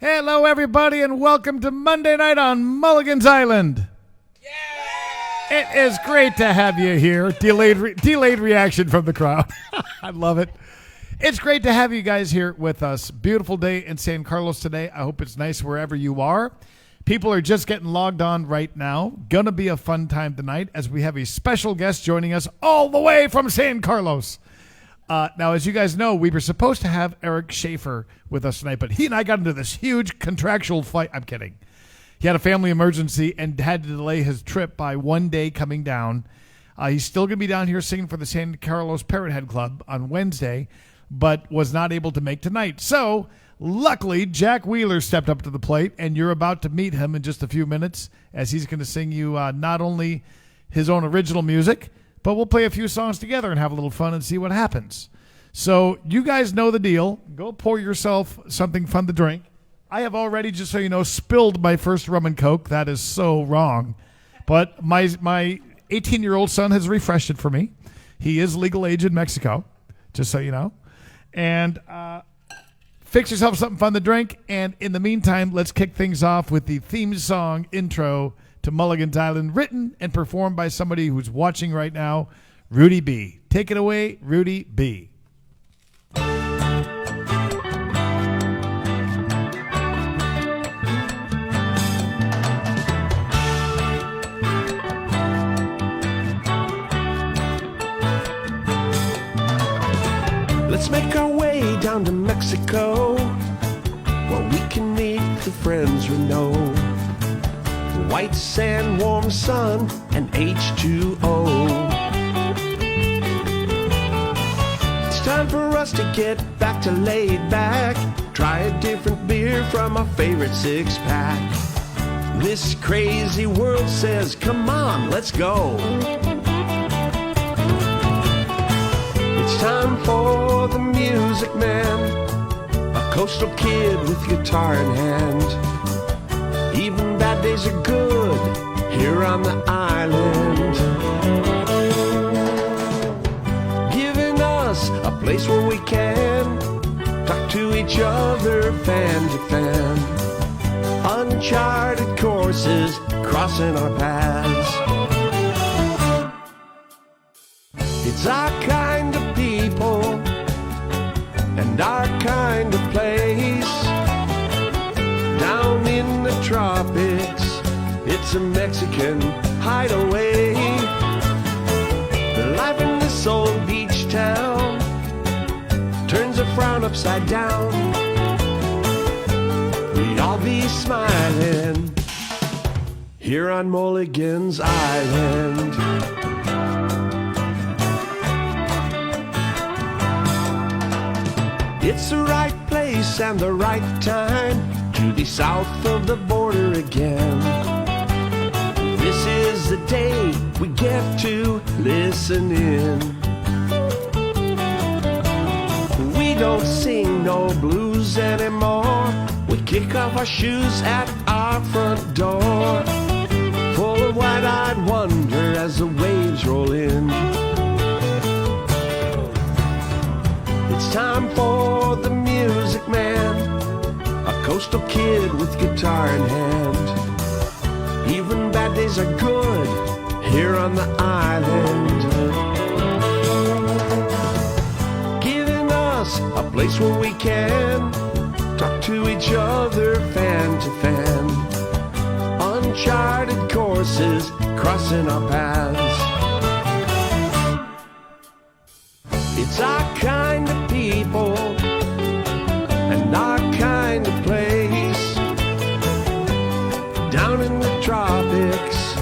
Hello, everybody, and welcome to Monday Night on Mulligan's Island. Yeah! It is great to have you here. Delayed reaction from the crowd. I love it. It's great to have you guys here with us. Beautiful day in San Carlos today. I hope it's nice wherever you are. People are just getting logged on right now. Gonna be a fun time tonight as we have a special guest joining us all the way from San Carlos. Now, as you guys know, we were supposed to have Eric Schaefer with us tonight, but he and I got into this huge contractual fight. I'm kidding. He had a family emergency and had to delay his trip by 1 day coming down. He's still going to be down here singing for the San Carlos Parrot Head Club on Wednesday, but was not able to make tonight. So, luckily, Jack Wheeler stepped up to the plate, and you're about to meet him in just a few minutes as he's going to sing you not only his own original music, but we'll play a few songs together and have a little fun and see what happens. So you guys know the deal. Go pour yourself something fun to drink. I have already, just so you know, spilled my first rum and coke. That is so wrong. But my 18-year-old son has refreshed it for me. He is legal age in Mexico, just so you know. And fix yourself something fun to drink. And in the meantime, let's kick things off with the theme song intro to Mulligan's Island, written and performed by somebody who's watching right now, Rudy B. Take it away, Rudy B. Let's make our way down to Mexico, where we can meet the friends we know. White sand, warm sun, and H2O. It's time for us to get back to laid back. Try a different beer from our favorite six-pack. This crazy world says, come on, let's go. It's time for the music man, a coastal kid with guitar in hand. Even bad days are good here on the island, giving us a place where we can talk to each other fan to fan. Uncharted courses crossing our paths. It's our kind of people and our kind of place. Down in the tropics, it's a Mexican hideaway. Life in this old beach town turns a frown upside down. We'd all be smiling here on Mulligan's Island. It's the right place and the right time to be south of the border again. This is the day we get to listen in. We don't sing no blues anymore. We kick off our shoes at our front door, full of wide-eyed wonder as the waves roll in. It's time for the music man, a coastal kid with guitar in hand. Even bad days are good here on the island, giving us a place where we can talk to each other fan to fan. Uncharted courses crossing our paths. It's our kind of people and our kind of place. Down in the tropics,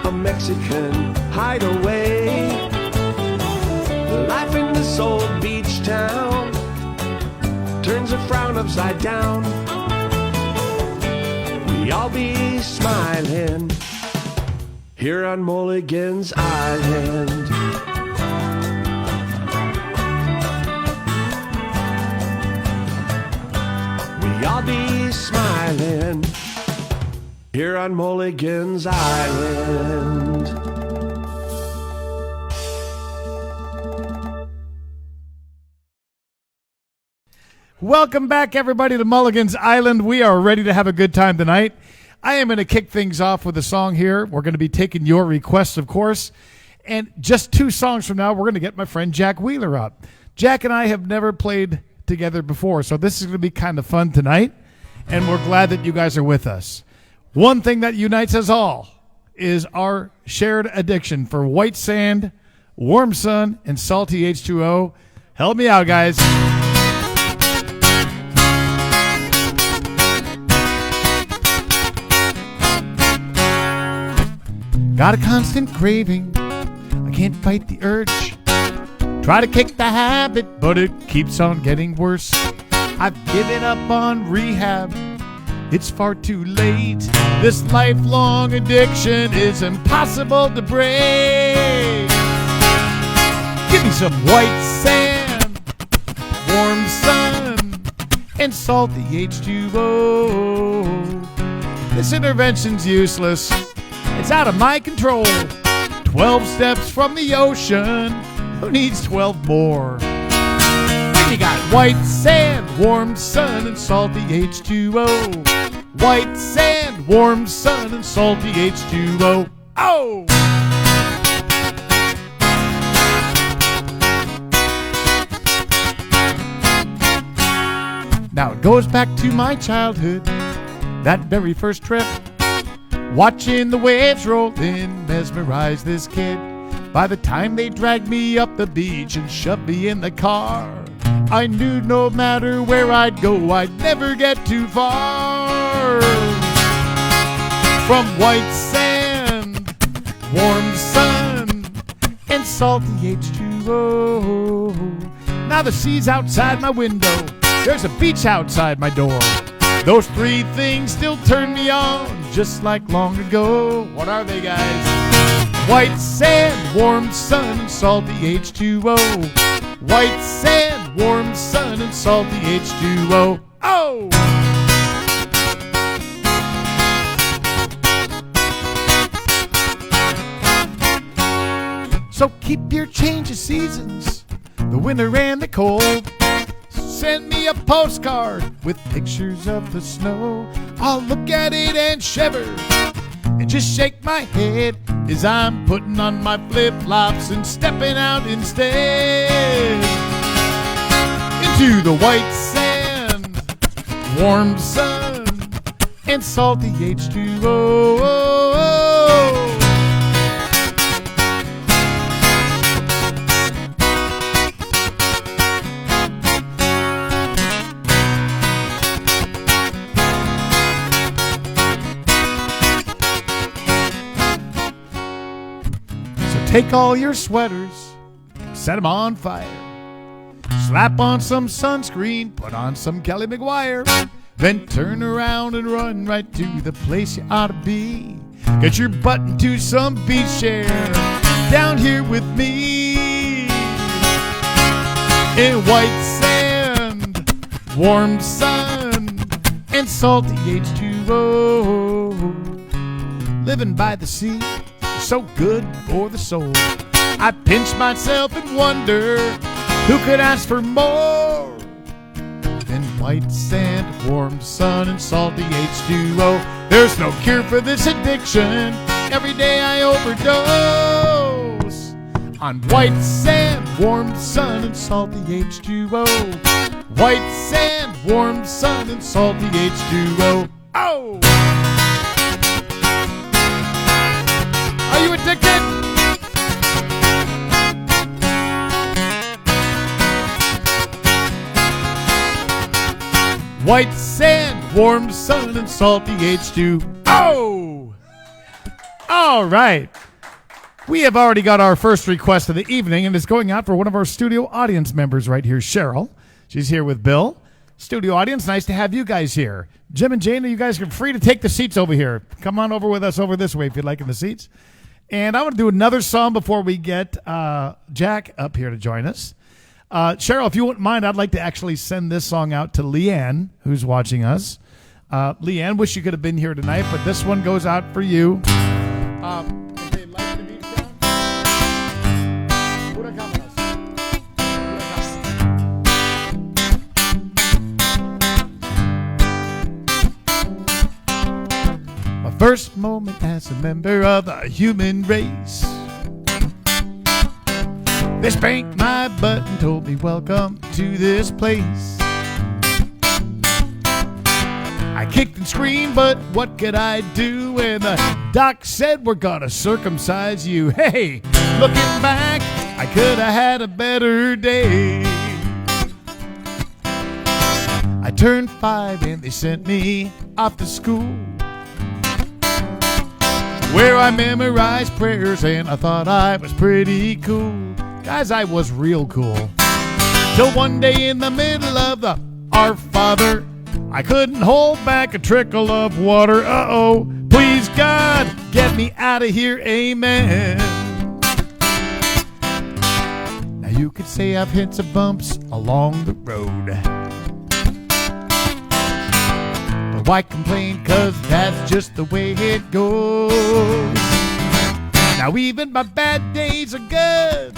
a Mexican hideaway. Life in this old beach town turns a frown upside down. We all be smiling here on Mulligan's Island. I'll be smiling here on Mulligan's Island. Welcome back, everybody, to Mulligan's Island. We are ready to have a good time tonight. I am going to kick things off with a song here. We're going to be taking your requests, of course. And just 2 songs from now, we're going to get my friend Jack Wheeler up. Jack and I have never played together before, so this is going to be kind of fun tonight. And we're glad that you guys are with us. One thing that unites us all is our shared addiction for white sand, warm sun, and salty H2O. Help me out, guys. Got a constant craving, I can't fight the urge. Try to kick the habit, but it keeps on getting worse. I've given up on rehab, it's far too late. This lifelong addiction is impossible to break. Give me some white sand, warm sun, and salty H2O. This intervention's useless, it's out of my control. 12 steps from the ocean, who needs 12 more? When you got white sand, warm sun, and salty H2O. White sand, warm sun, and salty H2O. Oh! Now it goes back to my childhood, that very first trip. Watching the waves roll in mesmerized this kid. By the time they dragged me up the beach and shoved me in the car, I knew no matter where I'd go, I'd never get too far. From white sand, warm sun, and salty H2O. Now the sea's outside my window, there's a beach outside my door. Those 3 things still turn me on, just like long ago. What are they, guys? White sand, warm sun, and salty H2O. White sand, warm sun, and salty H2O. Oh! So keep your change of seasons, the winter and the cold. Send me a postcard with pictures of the snow. I'll look at it and shiver and just shake my head as I'm putting on my flip-flops and stepping out instead into the white sand, warm sun, and salty H2O. Take all your sweaters, set them on fire. Slap on some sunscreen, put on some Kelly McGuire. Then turn around and run right to the place you ought to be. Get your butt into some beach chair down here with me. In white sand, warm sun, and salty H2O. Living by the sea, so good for the soul. I pinch myself and wonder who could ask for more than white sand, warm sun, and salty H2O. There's no cure for this addiction. Every day I overdose on white sand, warm sun, and salty H2O. White sand, warm sun, and salty H2O. Oh! Are you addicted? White sand, warm sun, and salty H2O. All right. We have already got our first request of the evening, and it's going out for one of our studio audience members right here, Cheryl. She's here with Bill. Studio audience, nice to have you guys here. Jim and Jane, you guys are free to take the seats over here. Come on over with us over this way if you'd like in the seats. And I want to do another song before we get Jack up here to join us. Cheryl, if you wouldn't mind, I'd like to actually send this song out to Leanne, who's watching us. Leanne, wish you could have been here tonight, but this one goes out for you. first moment as a member of the human race. They spanked my butt and told me welcome to this place. I kicked and screamed, but what could I do when the doc said we're gonna circumcise you? Hey, looking back, I could have had a better day. I turned 5 and they sent me off to school, where I memorized prayers and I thought I was pretty cool. Guys, I was real cool. Till one day in the middle of the Our Father, I couldn't hold back a trickle of water. Uh-oh, please God, get me out of here, amen. Now you could say I've hit some bumps along the road, but why complain, cause that's just the way it goes. Now even my bad days are good,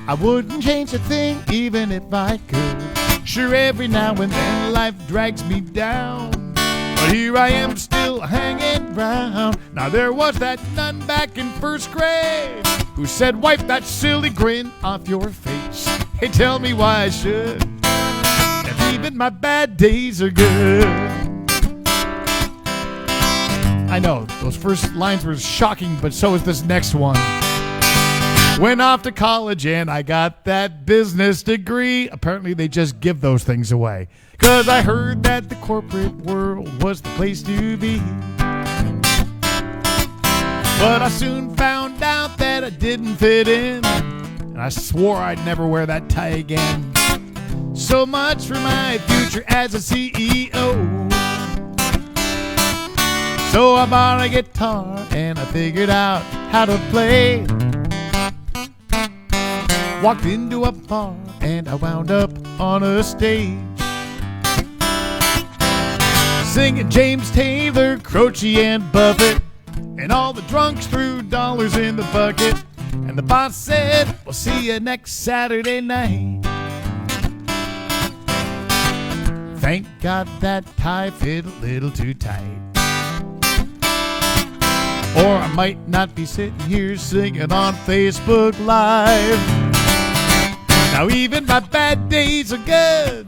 I wouldn't change a thing even if I could. Sure, every now and then life drags me down, but here I am still hanging round. Now there was that nun back in first grade who said, wipe that silly grin off your face. Hey, tell me why I should, if even my bad days are good. I know, those first lines were shocking, but so is this next one. Went off to college and I got that business degree. Apparently they just give those things away, 'cause I heard that the corporate world was the place to be. But I soon found out that I didn't fit in, and I swore I'd never wear that tie again. So much for my future as a CEO. So I bought a guitar and I figured out how to play. Walked into a bar and I wound up on a stage, singing James Taylor, Croce and Buffett, and all the drunks threw dollars in the bucket. And the boss said, we'll see you next Saturday night. Thank God that tie fit a little too tight, or I might not be sitting here singing on Facebook Live. Now even my bad days are good,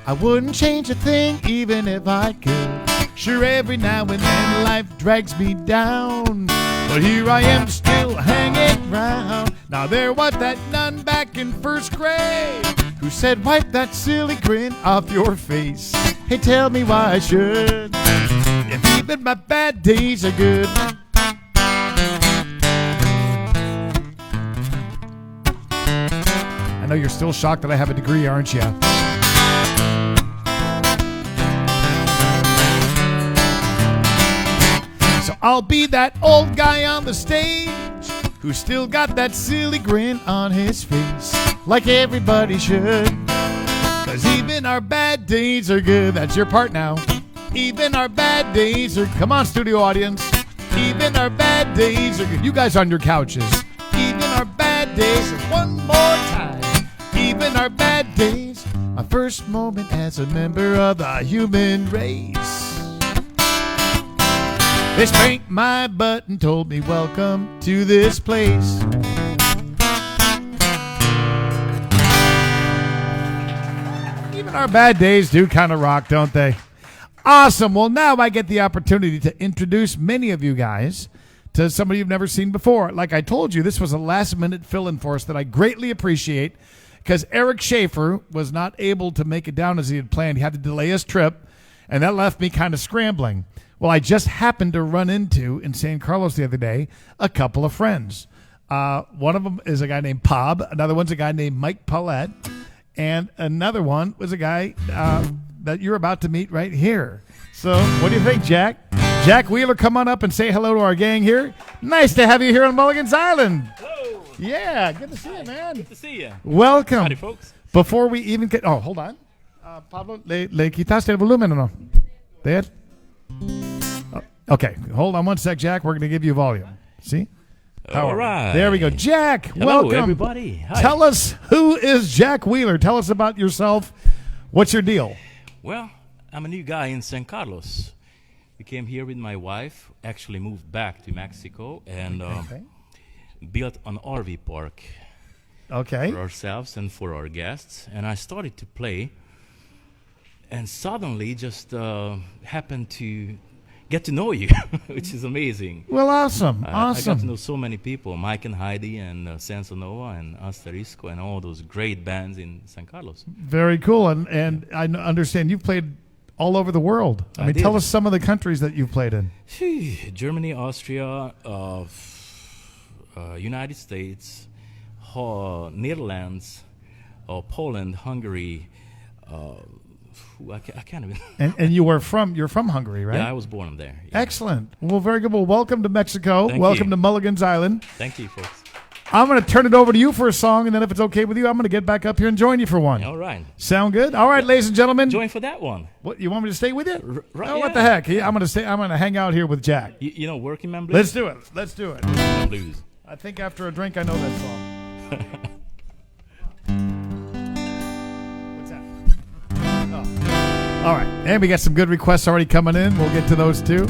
I wouldn't change a thing even if I could. Sure, every now and then life drags me down, but here I am still hanging round. Now there was that nun back in first grade who said, wipe that silly grin off your face. Hey, tell me why I should, if even my bad days are good. I know you're still shocked that I have a degree, aren't you? So I'll be that old guy on the stage who still got that silly grin on his face, like everybody should. 'Cause even our bad days are good. That's your part now. Even our bad days are... Come on, studio audience. Even our bad days are good. You guys on your couches. Even our bad days are one more time. Even our bad days, my first moment as a member of the human race. They spanked my butt and told me welcome to this place. Even our bad days do kind of rock, don't they? Awesome. Well, now I get the opportunity to introduce many of you guys to somebody you've never seen before. Like I told you, this was a last-minute fill-in for us that I greatly appreciate, because Eric Schaefer was not able to make it down as he had planned. He had to delay his trip, and that left me kind of scrambling. Well, I just happened to run into, in San Carlos the other day, a couple of friends. One of them is a guy named Pob. Another one's a guy named Mike Paulette. And another one was a guy that you're about to meet right here. So what do you think, Jack? Jack Wheeler, come on up and say hello to our gang here. Nice to have you here on Mulligan's Island. Hello. Yeah, good to see you, man. Good to see you. Welcome. Howdy, folks. Before we even get... Oh, hold on. Pablo, ¿le quitaste el volumen o no? There? Oh, okay, hold on one sec, Jack. We're going to give you volume. See? All right. There we go. Jack, Hello, welcome. everybody. Hi. Tell us, who is Jack Wheeler? Tell us about yourself. What's your deal? Well, I'm a new guy in San Carlos. we came here with my wife. Actually, moved back to Mexico and Okay. built an RV park Okay. for ourselves and for our guests. And I started to play, and suddenly just happened to get to know you, which is amazing. Well, awesome. I got to Awesome. know so many people, Mike and Heidi and Sansonova and Asterisco and all those great bands in San Carlos. Very cool. And I understand you've played all over the world. I I mean, tell did. us some of the countries that you've played in. Germany, Austria, United States, Netherlands, Poland, Hungary. I can't even. And you're from Hungary, right? Yeah, I was born there. Yeah. Excellent. Well, very good. Well, welcome to Mexico. Thank Welcome you. to Mulligan's Island. Thank you, folks. I'm going to turn it over to you for a song, and then if it's okay with you, I'm going to get back up here and join you for one. All right. Sound good? All right, ladies and gentlemen. Join for that one. What, you want me to stay with you? Right, Oh, what yeah. the heck? I'm going to stay. I'm going to hang out here with Jack. You know Working Man Blues? Let's do it. Let's do it. Blues. I think after a drink, I know that song. What's that? Oh. All right. And we got some good requests already coming in. We'll get to those too.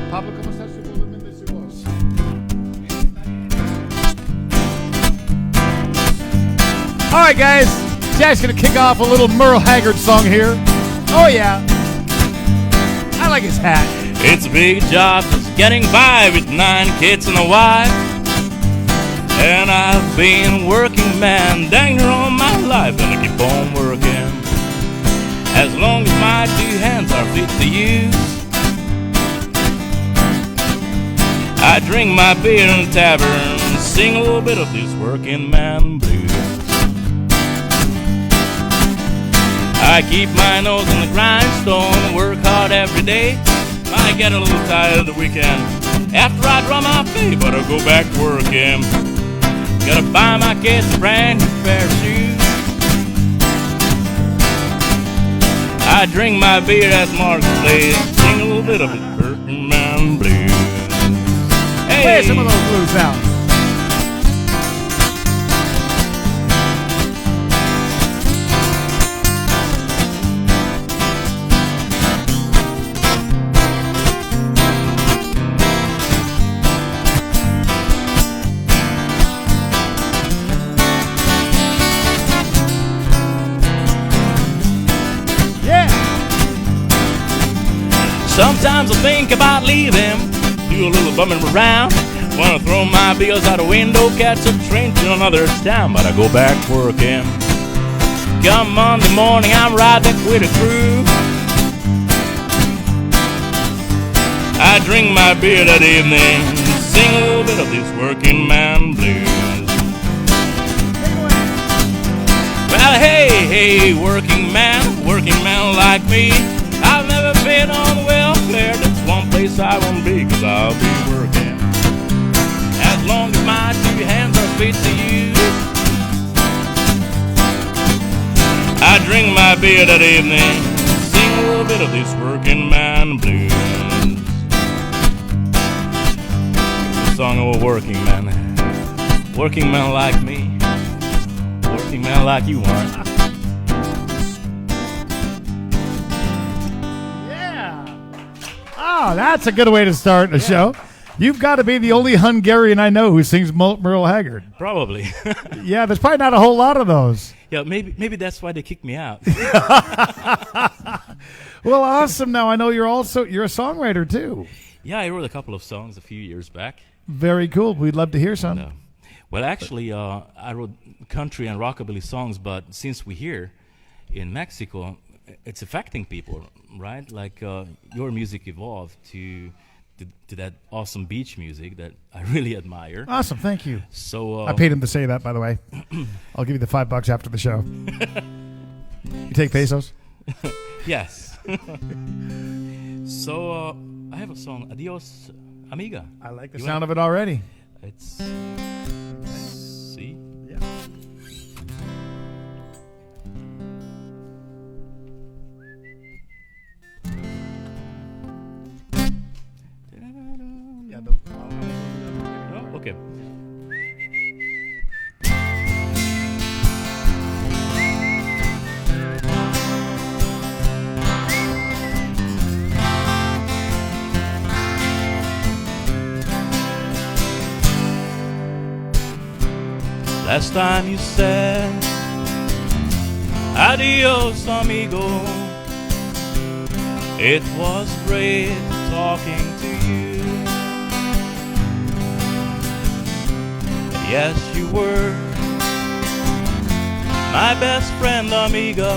Pablo, ¿cómo está su volumen de su voz? All right, guys. Jack's going to kick off a little Merle Haggard song here. Oh, yeah. I like his hat. It's a big job just getting by with 9 kids and a wife. And I've been working, man, dang near all my life, and I keep on working. As long as my 2 hands are fit to use, I drink my beer in the tavern, sing a little bit of this working man blues. I keep my nose on the grindstone, work hard every day. I get a little tired of the weekend after I draw my pay, but I'll go back working. Gotta buy my kids a brand new pair of shoes. I drink my beer as Mark plays, sing a little bit of it working man blues. Hey, Play some of those blues now. Yeah. sometimes I think about leaving, do a little bumming around. Wanna throw my bills out the window, catch a train to another town, but I go back working. Come Monday morning, I'm right back with a crew. I drink my beer that evening, sing a little bit of this working man blues. Well, hey, working man like me, I've never been on welfare. That's one place I won't be, 'cause I'll be working. As long as my 2 hands are fit to use, I drink my beer that evening, sing a little bit of this working man blues. It's a song of a working man like me, working man like you aren't. Yeah. Oh, that's a good way to start a show. You've got to be the only Hungarian I know who sings Merle Haggard. Probably. Yeah, there's probably not a whole lot of those. Yeah, maybe that's why they kicked me out. Well, awesome. Now I know you're a songwriter too. Yeah, I wrote a couple of songs a few years back. Very cool. We'd love to hear some. No. Well, actually, I wrote country and rockabilly songs, but since we're here in Mexico, it's affecting people, right? Like your music evolved to that awesome beach music that I really admire. Awesome. Thank you. So I paid him to say that, by the way. I'll give you the $5 after the show. You take pesos? yes. So I have a song, Adios, Amiga. I like the You sound of it already. It's see. Yeah. Oh, okay. last time you said adios, amigo. It was great talking to you. Yes, you were my best friend, amigo.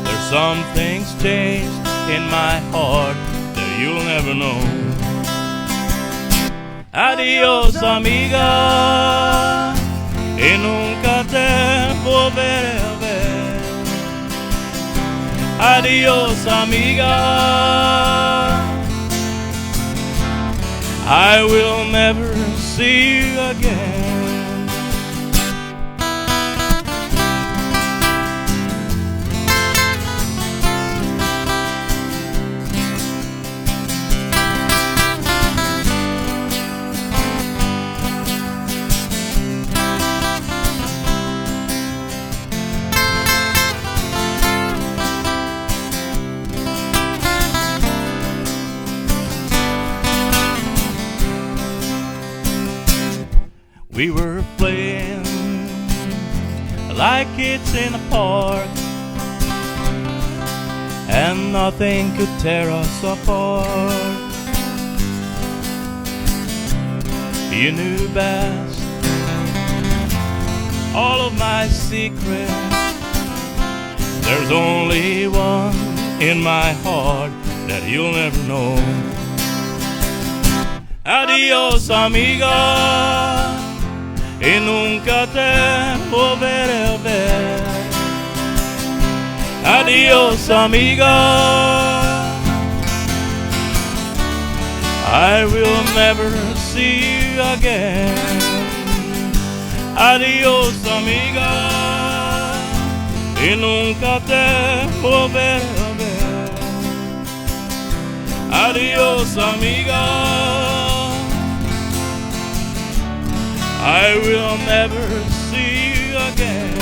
There's some things changed in my heart that you'll never know. Adios, amiga, y nunca te volveré a ver. Adios, amiga, I will never see you again. We were playing like kids in a park, and nothing could tear us apart. You knew best all of my secrets. There's only one in my heart that you'll never know. Adios, amiga, y nunca te volveré a ver. Adios, amiga, I will never see you again. Adios, amiga, y nunca te volveré a ver. Adios, amiga, I will never see you again.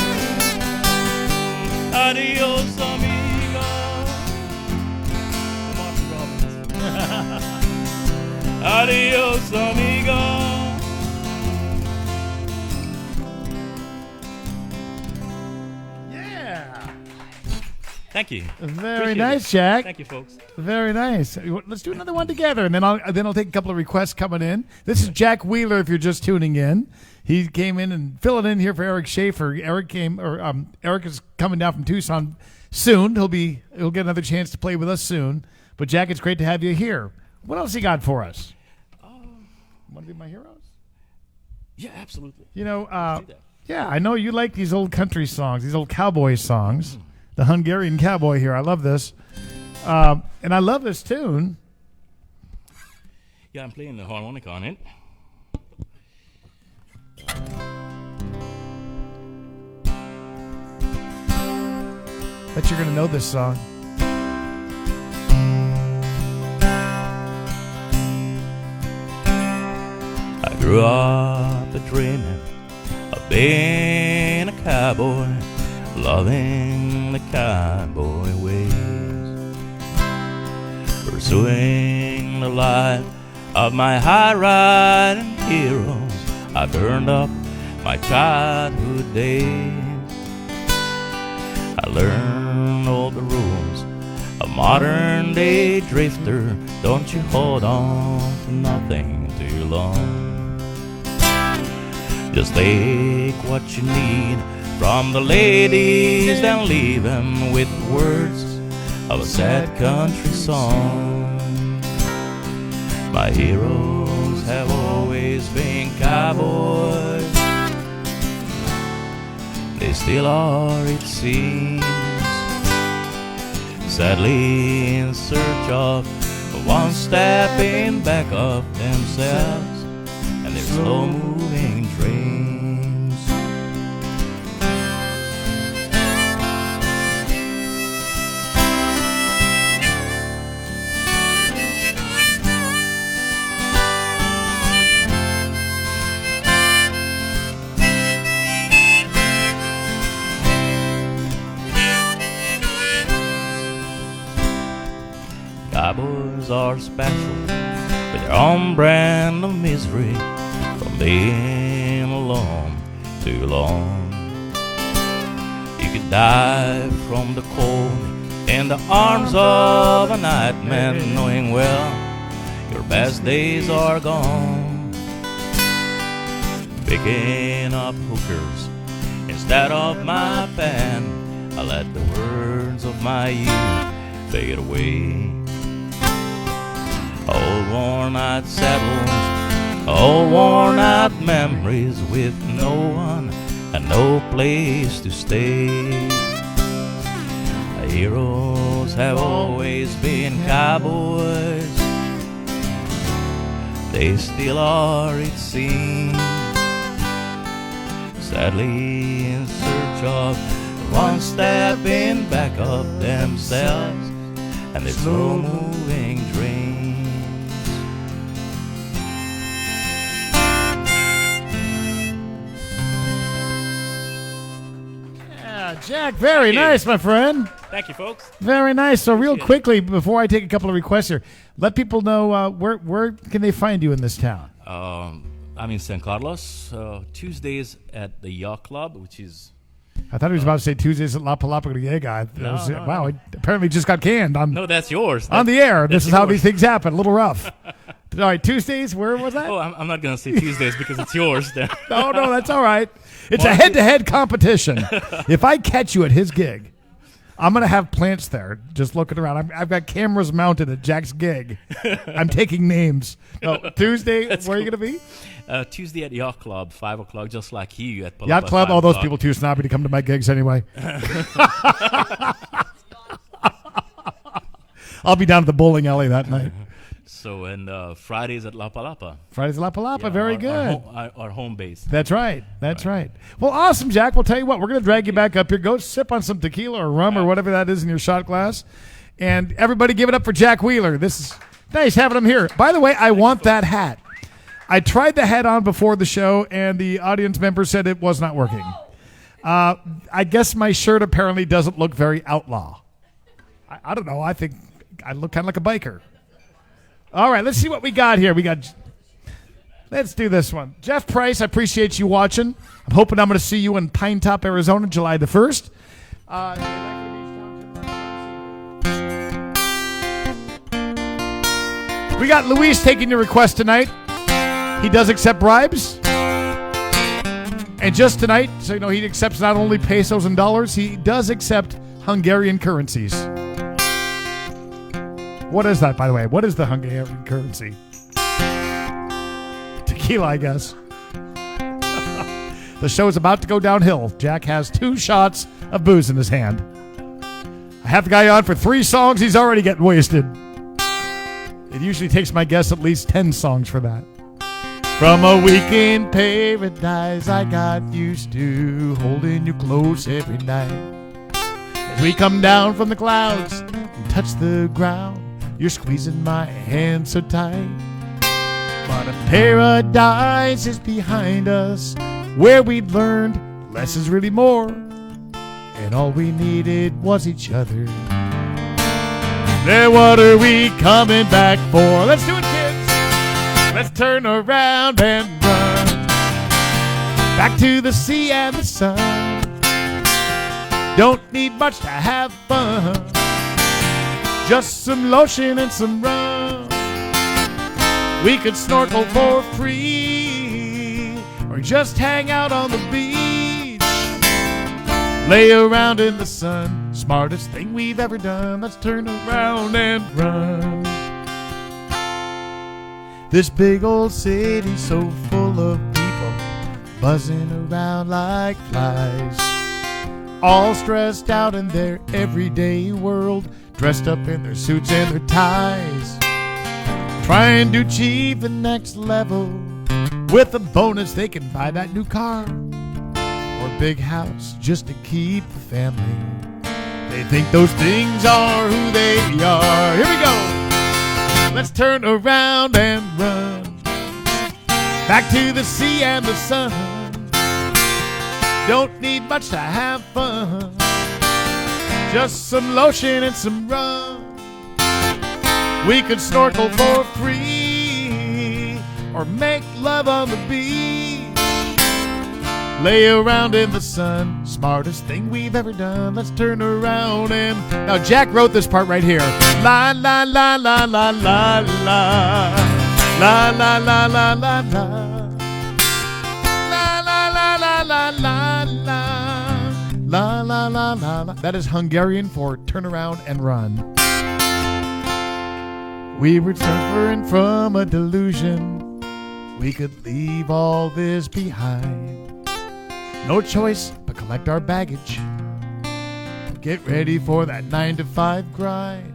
Adios, amiga. Martin Robbins. Adios, amiga. Yeah. Thank you. Very Appreciate nice, it. Jack. Thank you, folks. Very nice. Let's do another one together, and then I'll take a couple of requests coming in. This is Jack Wheeler. If you're just tuning in, he came in and filling in here for Eric Schaefer. Eric is coming down from Tucson soon. He'll get another chance to play with us soon. But Jack, it's great to have you here. What else you got for us? Want to be my heroes? Yeah, absolutely. You know, Let's do that. yeah, I know you like these old country songs, these old cowboy songs. The Hungarian cowboy here. I love this. And I love this tune. Yeah, I'm playing the harmonica on it. Bet you're going to know this song. I grew up dreaming of being a cowboy, loving the cowboy ways, pursuing the life of my high-riding heroes. I burned up my childhood days. I learned all the rules of modern-day drifter. Don't you hold on to nothing too long. Just take what you need from the ladies, then leave them with words of a sad country song. My heroes have always been cowboys. They still are, it seems, sadly in search of one step in back of themselves and their slow-moving dreams. Cowboys are special with their own brand of misery, from being alone too long. You could die from the cold in the arms of a nightman, knowing well your best days are gone. Picking up hookers instead of my pen, I let the words of my youth fade away. Old worn-out saddles, old worn-out memories with no one and no place to stay. Heroes have always been cowboys, they still are, it seems. Sadly in search of one step in back of themselves and their slow-moving dreams. Yeah, Jack, very nice, my friend. Thank you, folks. Very nice. So real quickly, before I take a couple of requests here, let people know where can they find you in this town? I'm in San Carlos, Tuesdays at the Yacht Club, which is... I thought he was about to say Tuesdays at La Palapa Griega. No. Wow, it apparently just got canned on, No, that's yours. on the air. This that's is how yours. these things happen. A little rough. All right, Tuesdays, where was that? Oh, I'm not going to say Tuesdays because it's yours then. No, that's all right. It's a head-to-head competition. If I catch you at his gig, I'm going to have plants there just looking around. I've got cameras mounted at Jack's gig. I'm taking names. No, Tuesday, where are you going to be? Tuesday at Yacht Club, 5 o'clock, just like you at Palapa. Yacht Club, 5 all those o'clock. people too snobby to come to my gigs anyway. I'll be down at the bowling alley that night. So, and Fridays at La Palapa. Fridays at La Palapa, Yeah, very our- good. Our home base. That's right. That's right. Well, awesome, Jack. We'll tell you what. We're going to drag you back up here. Go sip on some tequila or rum or whatever that is in your shot glass. And everybody give it up for Jack Wheeler. This is nice having him here. By the way, I want that hat. I tried the hat on before the show, and the audience member said it was not working. I guess my shirt apparently doesn't look very outlaw. I don't know. I think I look kind of like a biker. All right, let's see what we got here. Let's do this one. Jeff Price, I appreciate you watching. I'm hoping I'm going to see you in Pine Top, Arizona, July the 1st. We got Luis taking your request tonight. He does accept bribes. And just tonight, so you know, he accepts not only pesos and dollars, he does accept Hungarian currencies. What is that, by the way? What is the Hungarian currency? Tequila, I guess. The show is about to go downhill. Jack has 2 shots of booze in his hand. I have the guy on for 3 songs. He's already getting wasted. It usually takes my guests at least 10 songs for that. From a week in paradise, I got used to holding you close every night. As we come down from the clouds and touch the ground, you're squeezing my hand so tight. But if paradise is behind us, where we'd learned less is really more, and all we needed was each other. Then what are we coming back for? Let's do it, kids. Let's turn around and run back to the sea and the sun. Don't need much to have fun, just some lotion and some rum. We could snorkel for free, or just hang out on the beach, lay around in the sun. Smartest thing we've ever done. Let's turn around and run. This big old city so full of people buzzing around like flies, all stressed out in their everyday world, dressed up in their suits and their ties, trying to achieve the next level. With a bonus they can buy that new car or big house just to keep the family. They think those things are who they are. Here we go. Let's turn around and run back to the sea and the sun. Don't need much to have fun, just some lotion and some rum. We could snorkel for free or make love on the beach, Lay around in the sun, smartest thing we've ever done. Let's turn around and... Now, Jack wrote this part right here. La, la, la, la, la, la, la. La, la, la, la, la, la. La, la, la, la, la, la, la. La, la, la, la, la. That is Hungarian for turn around and run. We were suffering from a delusion. We could leave all this behind. No choice but collect our baggage. Get ready for that 9-to-5 grind.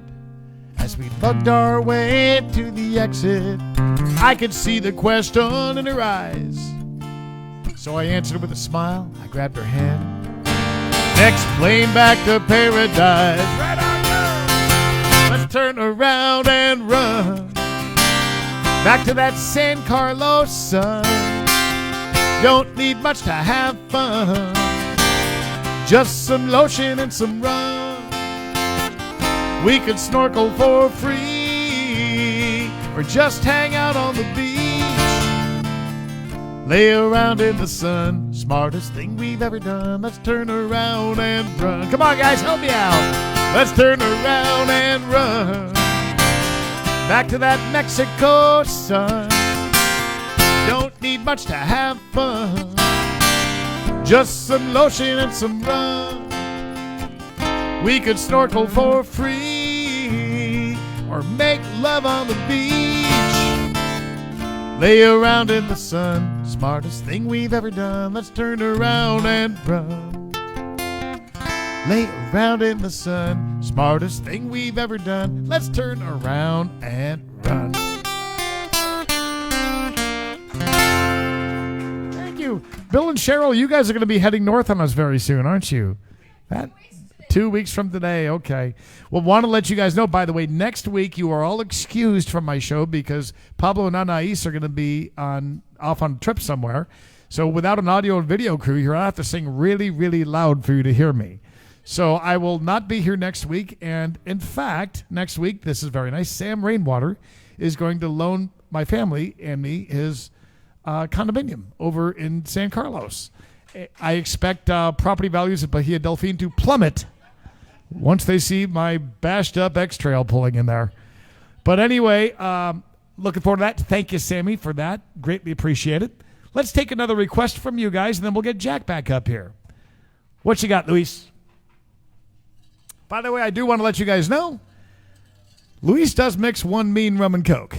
As we lugged our way to the exit, I could see the question in her eyes. So I answered with a smile. I grabbed her hand. Next plane back to paradise. Right on, girl. Let's turn around and run back to that San Carlos sun. Don't need much to have fun. Just some lotion and some rum. We could snorkel for free or just hang out on the beach. Lay around in the sun, smartest thing we've ever done. Let's turn around and run. Come on, guys, help me out. Let's turn around and run back to that Mexico sun. Don't need much to have fun. Just some lotion and some rum. We could snorkel for free or make love on the beach. Lay around in the sun, smartest thing we've ever done. Let's turn around and run. Lay around in the sun, smartest thing we've ever done. Let's turn around and run. Thank you. Bill and Cheryl, you guys are going to be heading north on us very soon, aren't you? 2 weeks from today, okay. Well, want to let you guys know, by the way, next week you are all excused from my show because Pablo and Anais are going to be off on a trip somewhere. So without an audio and video crew, you're going to have to sing really, really loud for you to hear me. So I will not be here next week. And in fact, next week, this is very nice, Sam Rainwater is going to loan my family and me his condominium over in San Carlos. I expect property values at Bahia Delfin to plummet once they see my bashed up X-Trail pulling in there. But anyway, looking forward to that. Thank you, Sammy, for that. Greatly appreciate it. Let's take another request from you guys, and then we'll get Jack back up here. What you got, Luis? By the way, I do want to let you guys know, Luis does mix one mean rum and Coke.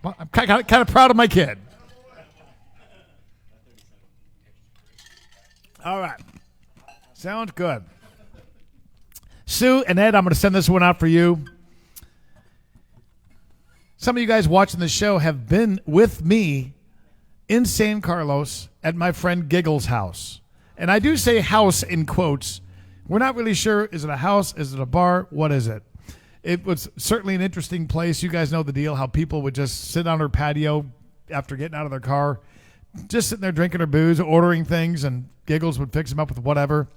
Well, I'm kind of proud of my kid. All right. Sounds good. Sue and Ed, I'm going to send this one out for you. Some of you guys watching the show have been with me in San Carlos at my friend Giggles' house. And I do say house in quotes. We're not really sure. Is it a house? Is it a bar? What is it? It was certainly an interesting place. You guys know the deal, how people would just sit on her patio after getting out of their car, just sitting there drinking their booze, ordering things, and Giggles would fix them up with whatever.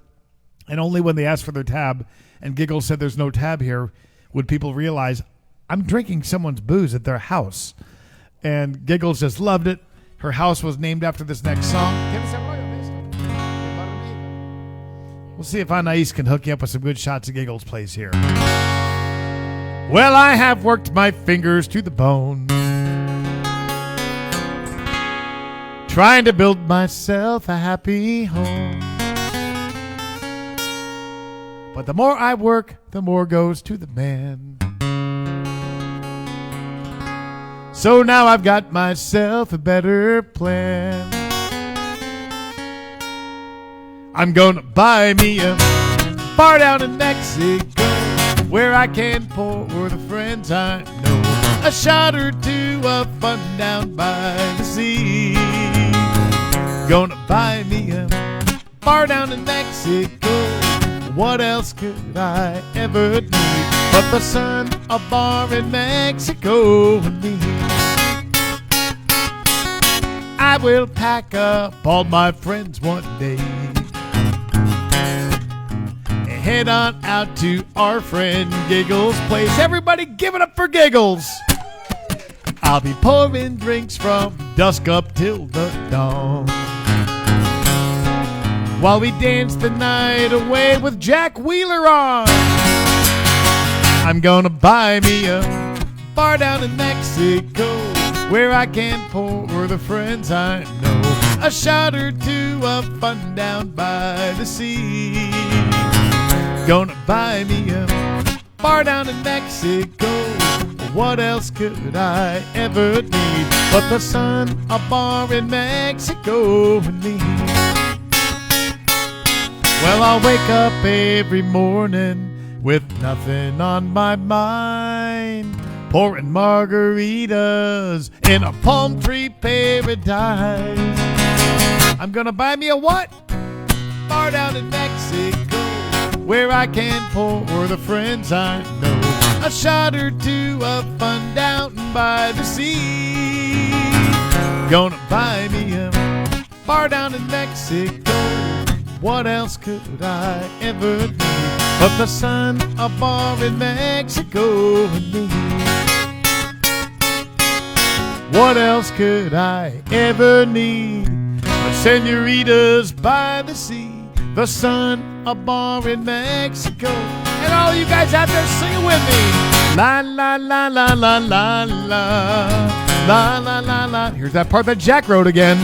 And only when they asked for their tab and Giggles said there's no tab here would people realize, I'm drinking someone's booze at their house. And Giggles just loved it. Her house was named after this next song. We'll see if Anais can hook you up with some good shots of Giggles plays here. Well, I have worked my fingers to the bone, trying to build myself a happy home. But the more I work, the more goes to the man. So now I've got myself a better plan. I'm gonna buy me a bar down in Mexico, where I can pour the friends I know a shot or two of fun down by the sea. Gonna buy me a bar down in Mexico. What else could I ever need but the sun, a bar in Mexico and me? I will pack up all my friends one day and head on out to our friend Giggles' place. Everybody give it up for Giggles. I'll be pouring drinks from dusk up till the dawn. while we dance the night away with Jack Wheeler on. I'm gonna buy me a bar down in Mexico where I can pour the friends I know a shot or two of fun down by the sea. Gonna buy me a bar down in Mexico. What else could I ever need but the sun, a bar in Mexico, and me? Well, I'll wake up every morning with nothing on my mind, pouring margaritas in a palm tree paradise. I'm gonna buy me a what? Bar down in Mexico where I can pour the friends I know a shot or two of fun down by the sea. Gonna buy me a bar down in Mexico. What else could I ever need but the sun, a bar in Mexico, and me? What else could I ever need but senoritas by the sea, the sun, a bar in Mexico, and all you guys out there singing with me. La la la la la la la la la la la. Here's that part that Jack wrote again.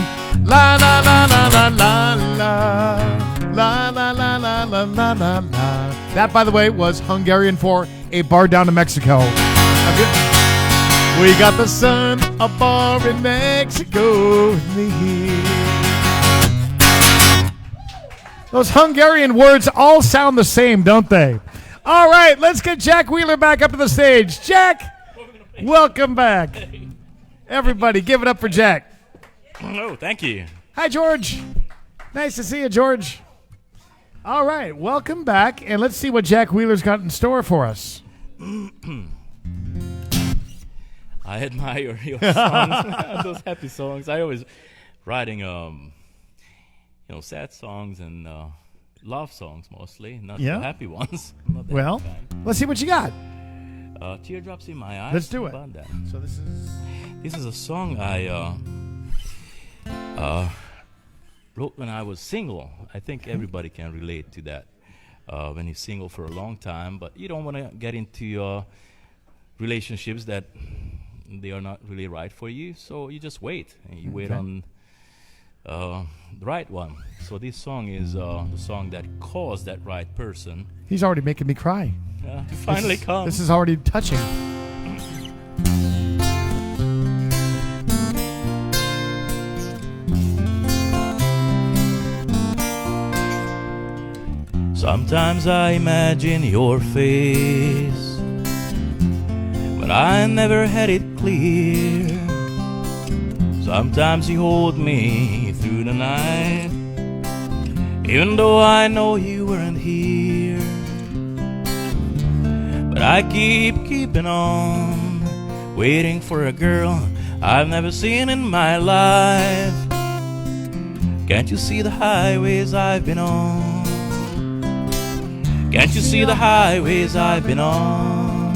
La la la la la la la la la la la la la la. That, by the way, was Hungarian for a bar down in Mexico. We got the sun, a bar in Mexico, and me. Those Hungarian words all sound the same, don't they? All right, let's get Jack Wheeler back up to the stage. Jack, welcome back. Everybody, give it up for Jack. Oh, thank you. Hi, George. Nice to see you, George. All right, welcome back, and let's see what Jack Wheeler's got in store for us. I admire your songs, those happy songs. I always writing, sad songs and love songs mostly, not the happy ones. Well, let's see what you got. Teardrops in My Eyes. Let's do it. About that. So this is a song I wrote when I was single. I think everybody can relate to that. When you're single for a long time, but you don't want to get into relationships that they are not really right for you, so you just wait and you wait on the right one. So this song is the song that caused that right person. He's already making me cry. To finally come. This is already touching. Sometimes I imagine your face, but I never had it clear. Sometimes you hold me through the night, even though I know you weren't here. But I keeping on, waiting for a girl I've never seen in my life. Can't you see the highways I've been on? Can't you see the highways I've been on?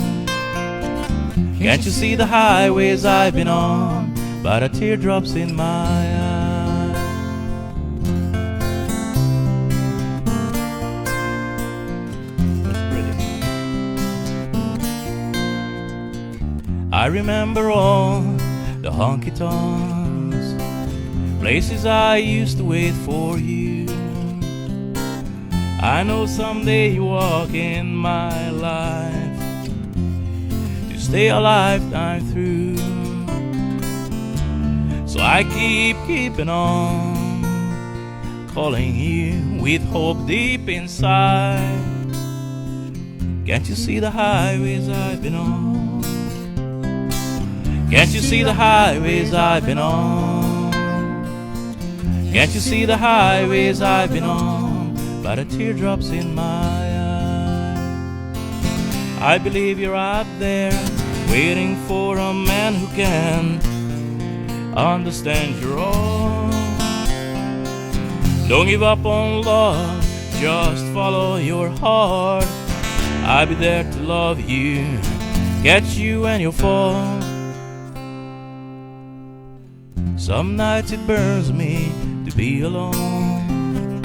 Can't you see the highways I've been on? By the teardrops in my eyes. That's pretty. I remember all the honky-tonks, places I used to wait for you. I know someday you walk in my life to stay a lifetime through. So I keeping on, calling you with hope deep inside. Can't you see the highways I've been on? Can't you see the highways I've been on? Can't you see the highways I've been on? By the teardrops in my eyes. I believe you're out there waiting for a man who can understand your all. Don't give up on love, just follow your heart. I'll be there to love you, catch you when you fall. Some nights it burns me to be alone,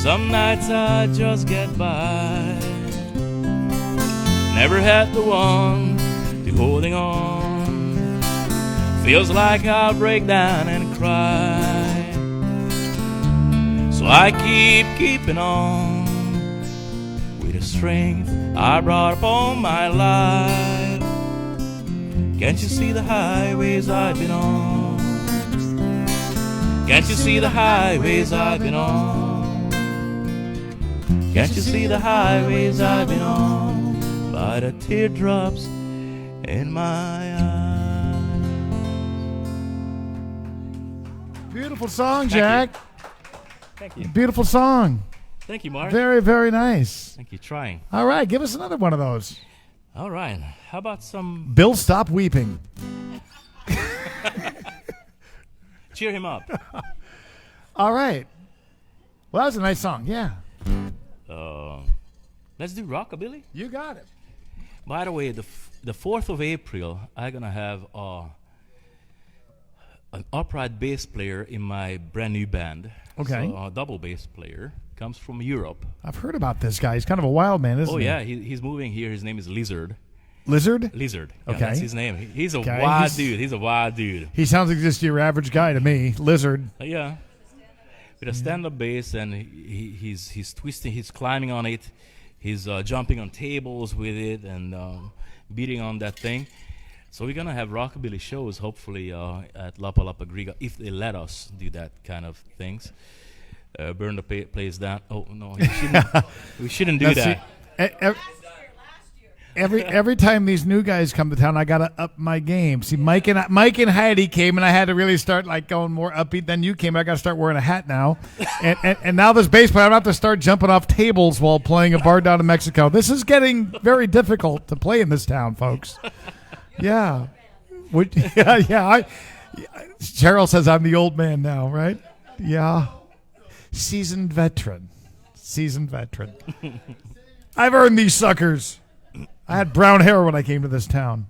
Some nights I just get by. Never had the one to holding on. Feels like I'll break down and cry. So I keeping on with the strength I brought upon my life. Can't you see the highways I've been on? Can't you see the highways I've been on? Can't you see the highways I've been on? By the teardrops in my eyes. Beautiful song, Thank Jack. Thank you. Beautiful song. Thank you, Mark. Very, very nice. Thank you. Trying. All right, give us another one of those. All right. How about some... Bill, stop weeping. Cheer him up. All right. Well, that was a nice song. Yeah. Let's do rockabilly. You got it. By the way, the 4th of April, I'm going to have an upright bass player in my brand new band. Okay. So a double bass player. Comes from Europe. I've heard about this guy. He's kind of a wild man, isn't he? Oh, yeah. He's moving here. His name is Lizard. Lizard? Lizard. Yeah, Okay. that's his name. He's a Okay, wild he's- dude. He's a wild dude. He sounds like just your average guy to me. Lizard. Yeah. With a stand-up bass, and he's twisting, he's climbing on it, he's jumping on tables with it, and beating on that thing. So we're gonna have rockabilly shows, hopefully, at Lapa Lapa Griga, if they let us do that kind of things. Burn the place down. Oh no, we shouldn't do That's that. Every time these new guys come to town, I gotta up my game. See, Mike and Heidi came, and I had to really start like going more upbeat. Then you came, I gotta start wearing a hat now, and now this bass player, I'm gonna have to start jumping off tables while playing a bar down in Mexico. This is getting very difficult to play in this town, folks. Yeah, yeah. Cheryl says I'm the old man now, right? Yeah, seasoned veteran. I've earned these suckers. I had brown hair when I came to this town.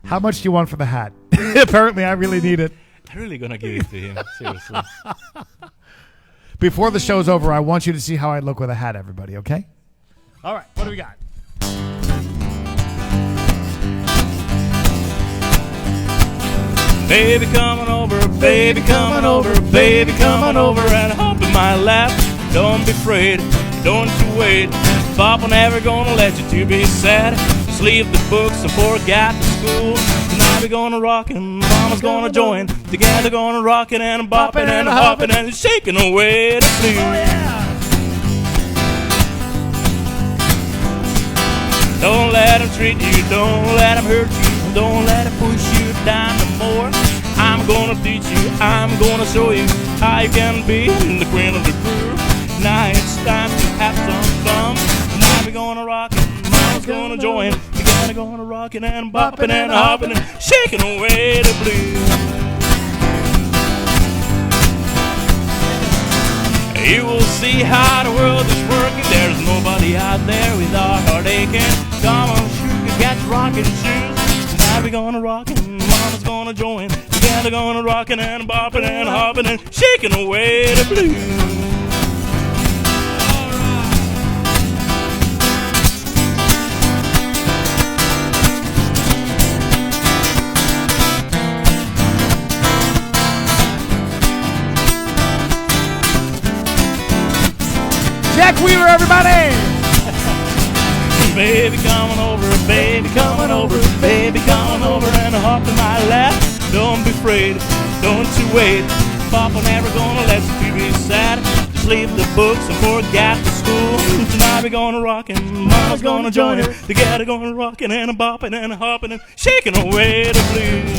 How much do you want for the hat? Apparently, I really need it. I'm really gonna give it to him. Seriously. Before the show's over, I want you to see how I look with a hat, everybody, okay? All right, what do we got? Baby coming over, baby coming over, baby coming over and hop in my lap. Don't be afraid, don't you wait. Papa never gonna let you to be sad. Just leave the books and forget the school. Now we're gonna rock and Mama's gonna join. Together gonna rock it and bopping and hopping and shaking away the blues. Oh, yeah. Don't let him treat you, don't let him hurt you, don't let him push you down no more. I'm gonna teach you, I'm gonna show you how you can be the queen of the groove. Now it's time to have some fun. Now we're gonna rock it, Mama's gonna join. Together gonna rock it and bopping and hopping and shaking away the blues. You will see how the world is working. There's nobody out there without heart aching. Come on, sugar, get rockin' shoes. Now we're gonna rock it, Mama's gonna join. Together gonna rockin' and bopping and hopping and shaking away the blues. Jack Weaver, everybody! Baby coming over, baby coming over, baby coming over and hop in my lap. Don't be afraid, don't you wait. Papa never gonna let you be sad. Just leave the books and forget the school. Tonight we're gonna rock and Mama's gonna join her. Together gonna rockin' and bopping and hopping and shaking away the blues.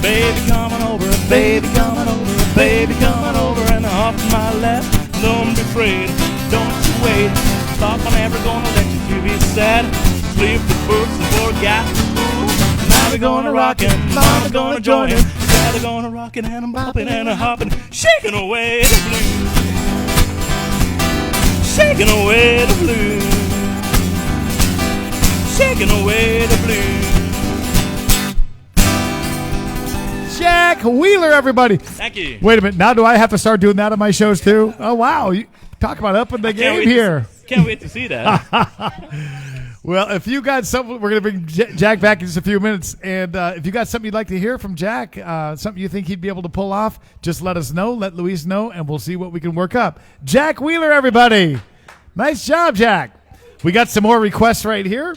Baby coming over, baby coming over, baby coming over and hop in my lap. Don't be afraid, don't you wait. Papa never gonna let you to be sad. Leave the books and forget the school. Now Mama gonna rockin', mama gonna join him. Daddy gonna rockin' and I'm bopping and a hopping, shaking away the blues, shaking away the blues, shaking away the blues. Jack Wheeler, everybody. Thank you. Wait a minute. Now do I have to start doing that on my shows too? Oh, wow. You talk about upping the game here. Can't wait to see that. Well, if you got something, we're going to bring Jack back in just a few minutes. And if you got something you'd like to hear from Jack, something you think he'd be able to pull off, just let us know. Let Luis know, and we'll see what we can work up. Jack Wheeler, everybody. Nice job, Jack. We got some more requests right here.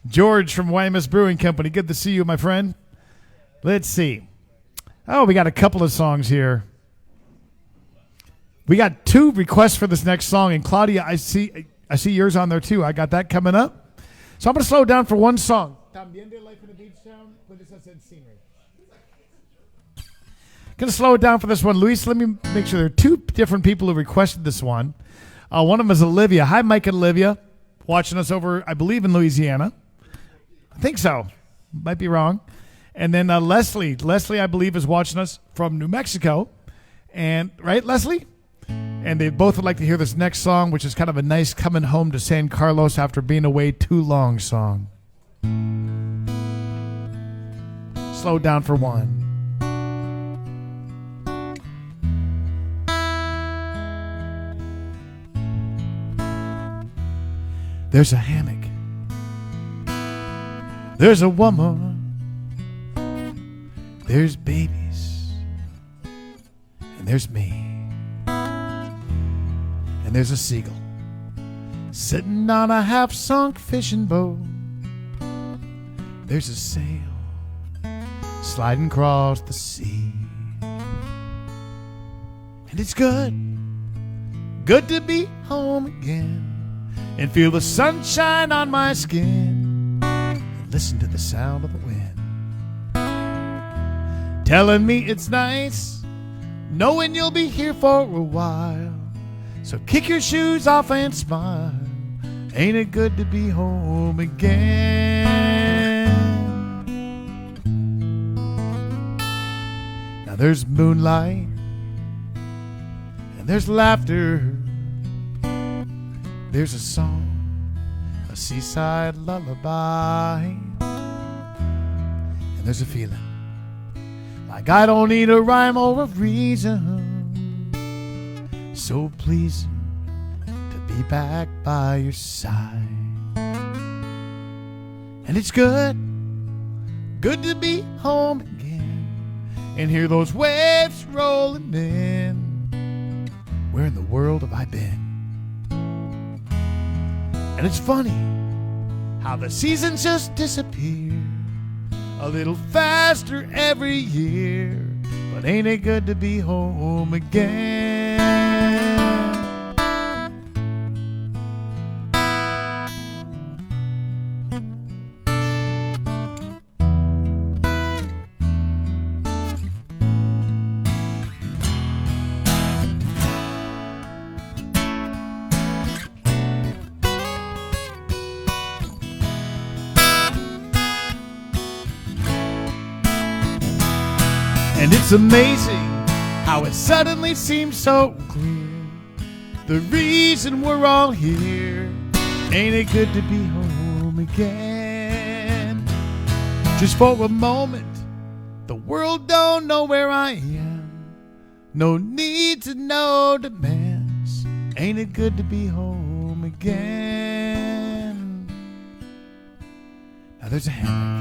George from YMS Brewing Company. Good to see you, my friend. Let's see. Oh, we got a couple of songs here. We got 2 requests for this next song, and Claudia, I see yours on there too. I got that coming up. So I'm going to slow down for one song. También Life in a Beach Town with this scenery. Going to slow it down for this one. Luis, let me make sure there are 2 different people who requested this one. One of them is Olivia. Hi, Mike and Olivia. Watching us over, I believe, in Louisiana. I think so. Might be wrong. And then Leslie. Leslie, I believe, is watching us from New Mexico. And right, Leslie? And they both would like to hear this next song, which is kind of a nice coming home to San Carlos after being away too long song. Slow down for one. There's a hammock. There's a woman. There's babies. And there's me. And there's a seagull sitting on a half-sunk fishing boat. There's a sail sliding across the sea. And it's good to be home again and feel the sunshine on my skin and listen to the sound of the wind telling me it's nice knowing you'll be here for a while. So kick your shoes off and smile. Ain't it good to be home again? Now there's moonlight and there's laughter. There's a song, a seaside lullaby. And there's a feeling like I don't need a rhyme or a reason. So pleasing to be back by your side. And it's good to be home again and hear those waves rolling in. Where in the world have I been? And it's funny how the seasons just disappear a little faster every year. But ain't it good to be home again? And it's amazing how it suddenly seems so clear, the reason we're all here. Ain't it good to be home again? Just for a moment, the world don't know where I am. No need to know demands. Ain't it good to be home again? Now there's a hammock.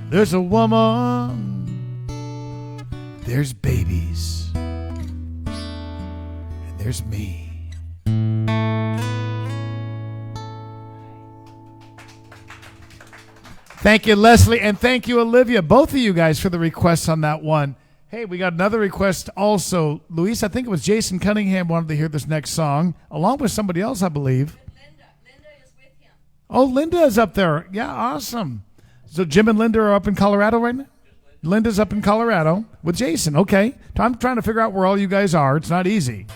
There's a woman, there's babies, and there's me. Thank you, Leslie, and thank you, Olivia, both of you guys for the requests on that one. Hey, we got another request also. Luis, I think it was Jason Cunningham wanted to hear this next song, along with somebody else, I believe. Linda is with him. Oh, Linda is up there. Yeah, awesome. So Jim and Linda are up in Colorado right now? Linda's up in Colorado with Jason. Okay. I'm trying to figure out where all you guys are. It's not easy.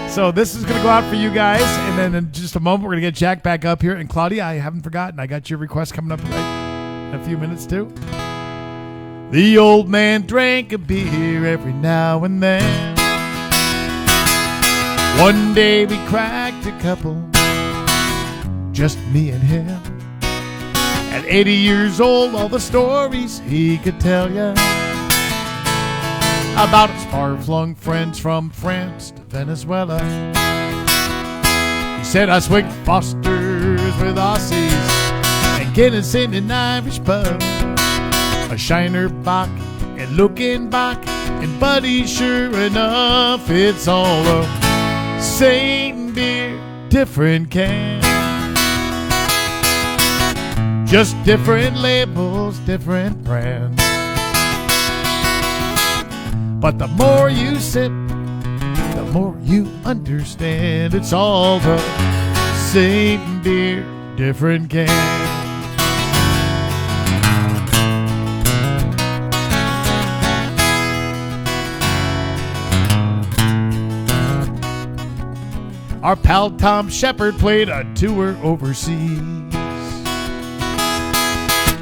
So this is going to go out for you guys, and then in just a moment we're going to get Jack back up here. And Claudia, I haven't forgotten. I got your request coming up right in a few minutes too. The old man drank a beer every now and then. One day we cracked a couple, just me and him. At 80 years old, all the stories he could tell ya about his far-flung friends from France to Venezuela. He said I swigged Fosters with Aussies and Guinness in an Irish pub, a Shiner Bock and looking back, and buddy, sure enough, it's all the same beer, different can. Just different labels, different brands. But the more you sip, the more you understand. It's all the same beer, different can. Our pal Tom Shepard played a tour overseas,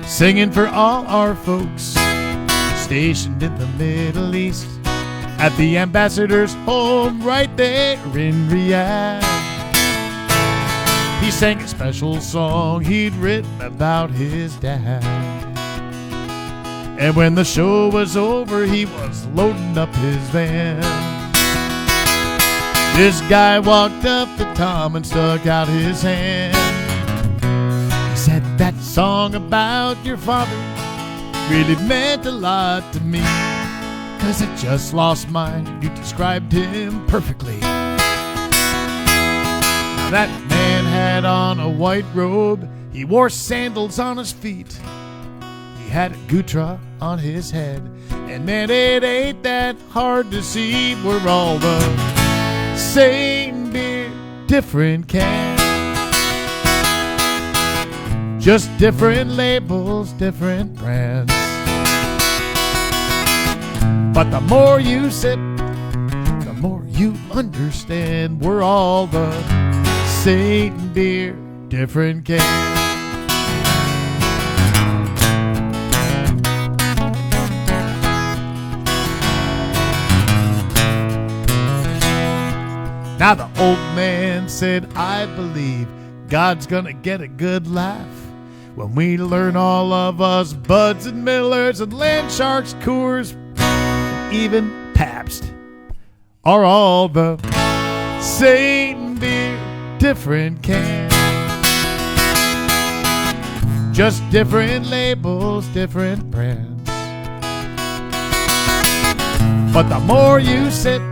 singing for all our folks stationed in the Middle East, at the ambassador's home right there in Riyadh. He sang a special song he'd written about his dad. And when the show was over, he was loading up his van. This guy walked up to Tom and stuck out his hand. He said, that song about your father really meant a lot to me, 'cause I just lost mine. You described him perfectly. Now that man had on a white robe, he wore sandals on his feet, he had a guitar on his head, and man, it ain't that hard to see. We're all the same beer, different can. Just different labels, different brands. But the more you sip, the more you understand. We're all the same beer, different can. Now the old man said, I believe God's gonna get a good laugh when we learn all of us Buds and Millers and Land Sharks, Coors, and even Pabst are all the same beer, different can. Just different labels, different brands. But the more you sip,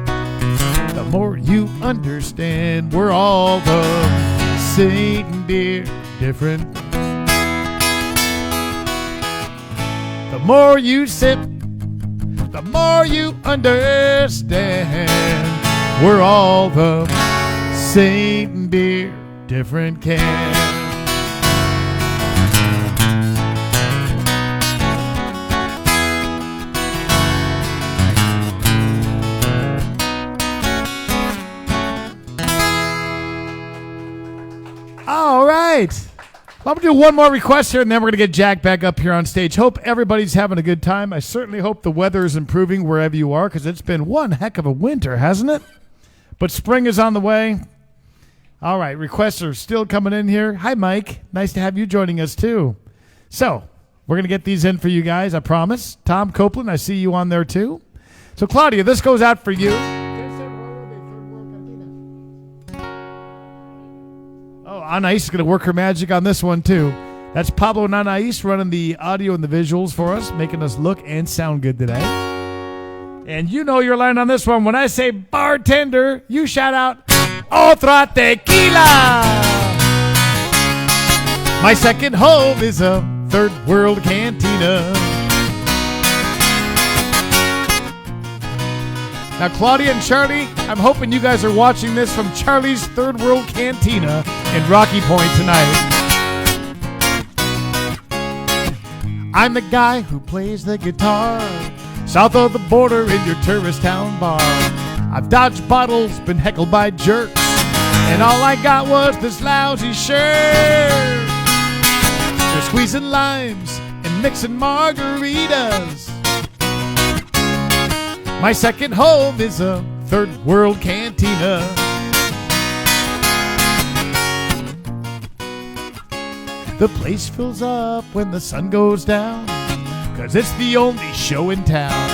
the more you understand. We're all the same beer, different. The more you sip, the more you understand. We're all the same beer, different can. All right. I'm going to do one more request here, and then we're going to get Jack back up here on stage. Hope everybody's having a good time. I certainly hope the weather is improving wherever you are, because it's been one heck of a winter, hasn't it? But spring is on the way. All right, requests are still coming in here. Hi, Mike. Nice to have you joining us, too. So we're going to get these in for you guys, I promise. Tom Copeland, I see you on there, too. So, Claudia, this goes out for you. Anais is going to work her magic on this one, too. That's Pablo and Anais running the audio and the visuals for us, making us look and sound good today. And you know your line on this one. When I say bartender, you shout out, Otra Tequila! My second home is a third world cantina. Now, Claudia and Charlie, I'm hoping you guys are watching this from Charlie's Third World Cantina in Rocky Point tonight. I'm the guy who plays the guitar south of the border in your tourist town bar. I've dodged bottles, been heckled by jerks, and all I got was this lousy shirt. They're squeezing limes and mixing margaritas. My second home is a third world cantina. The place fills up when the sun goes down, 'cause it's the only show in town.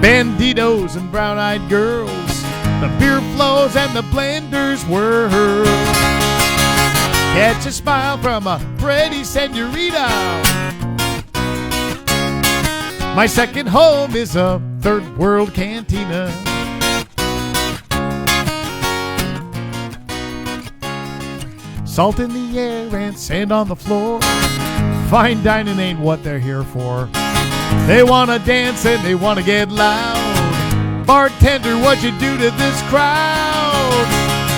Banditos and brown-eyed girls, the beer flows and the blenders whirl. Catch a smile from a pretty senorita. My second home is a third world cantina. Salt in the air and sand on the floor. Fine dining ain't what they're here for. They wanna dance and they wanna get loud. Bartender, what you do to this crowd?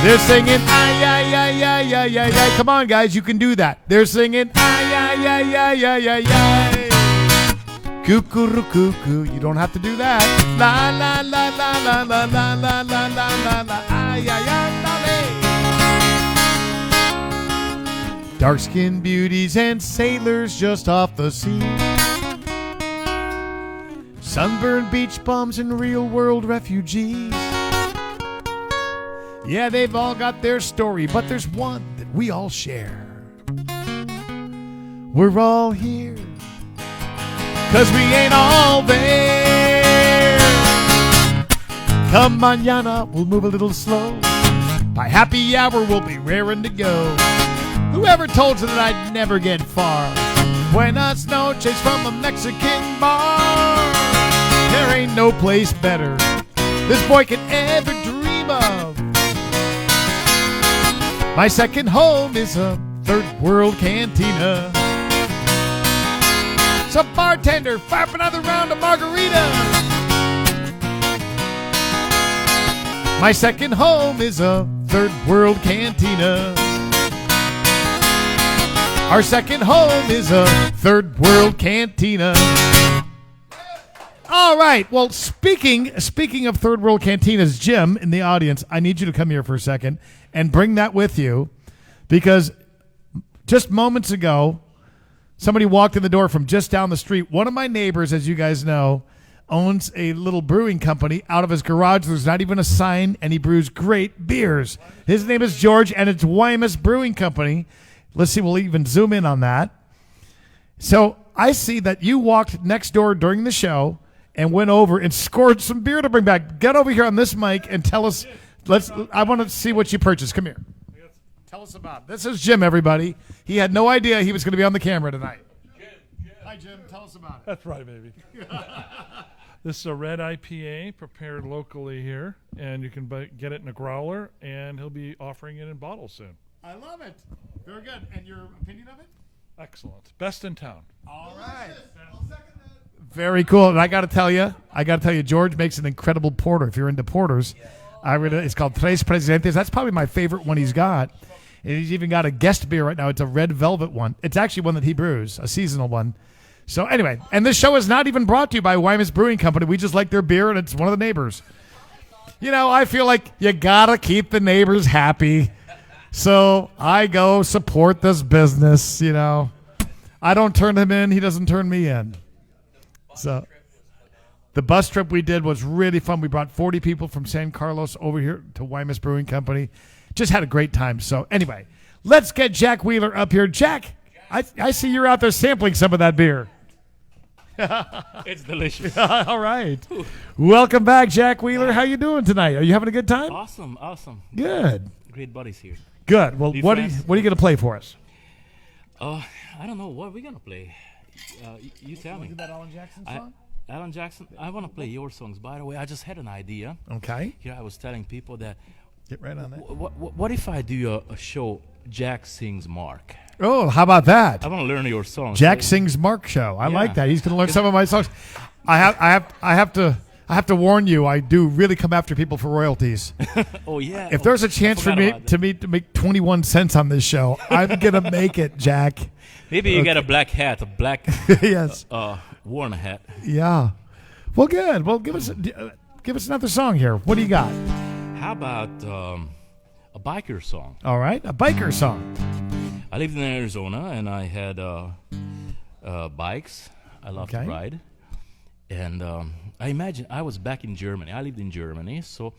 They're singing ay ay ay ay ay ay ay. Come on, guys, you can do that. They're singing ay ay ay ay ay ay ay. Cuckoo cuckoo, you don't have to do that. La la la la la la la la la la la la ay ay ay la. Dark-skinned beauties and sailors just off the sea. Sunburned beach bums and real-world refugees. Yeah, they've all got their story, but there's one that we all share. We're all here, 'cause we ain't all there. Come mañana, we'll move a little slow. By happy hour, we'll be raring to go. Whoever told you that I'd never get far? Buenas noches from a Mexican bar. There ain't no place better this boy can ever dream of. My second home is a third world cantina. So bartender, fire up another round of margaritas. My second home is a third world cantina. Our second home is a third world cantina. All right. Well, speaking of third world cantinas, Jim in the audience, I need you to come here for a second and bring that with you, because just moments ago, somebody walked in the door from just down the street. One of my neighbors, as you guys know, owns a little brewing company out of his garage. There's not even a sign, and he brews great beers. His name is George, and it's Wymus Brewing Company. Let's see, we'll even zoom in on that. So I see that you walked next door during the show and went over and scored some beer to bring back. Get over here on this mic and tell us. I want to see what you purchased. Come here. Tell us about it. This is Jim, everybody. He had no idea he was going to be on the camera tonight. Jim. Hi, Jim. Tell us about it. That's right, baby. This is a red IPA prepared locally here, and you can get it in a growler, and he'll be offering it in bottles soon. I love it. Very good. And your opinion of it? Excellent. Best in town. All right. I'll second that. Very cool. And I got to tell you, George makes an incredible porter. If you're into porters, it's called Tres Presidentes. That's probably my favorite one he's got. And he's even got a guest beer right now. It's a red velvet one. It's actually one that he brews, a seasonal one. So anyway, and this show is not even brought to you by Wymus Brewing Company. We just like their beer, and it's one of the neighbors. You know, I feel like you got to keep the neighbors happy. So I go support this business, you know. I don't turn him in. He doesn't turn me in. So the bus trip we did was really fun. We brought 40 people from San Carlos over here to Wymus Brewing Company. Just had a great time. So anyway, let's get Jack Wheeler up here. Jack, I see you're out there sampling some of that beer. It's delicious. All right. Welcome back, Jack Wheeler. How you doing tonight? Are you having a good time? Awesome. Good. Great buddies here. Good. Well, what are you going to play for us? I don't know. What are we going to play? You tell me. that Alan Jackson song? Alan Jackson, I want to play your songs. By the way, I just had an idea. Okay. Here I was telling people that, Get right on that. what if I do a show, Jack Sings Mark? Oh, how about that? I want to learn your songs. Jack So- Sings Mark show. I Yeah. like that. He's going to learn some of my songs. I have to warn you. I do really come after people for royalties. Oh, yeah. If there's a chance for forgot me about that. to make 21 cents on this show, I'm going to make it, Jack. Maybe you get a black hat, a black Yes. worn hat. Yeah. Well, good. Well, give give us another song here. What do you got? How about a biker song? All right, a biker song. I lived in Arizona, and I had bikes. I love Okay. to ride. And I imagine I was back in Germany. I lived in Germany, so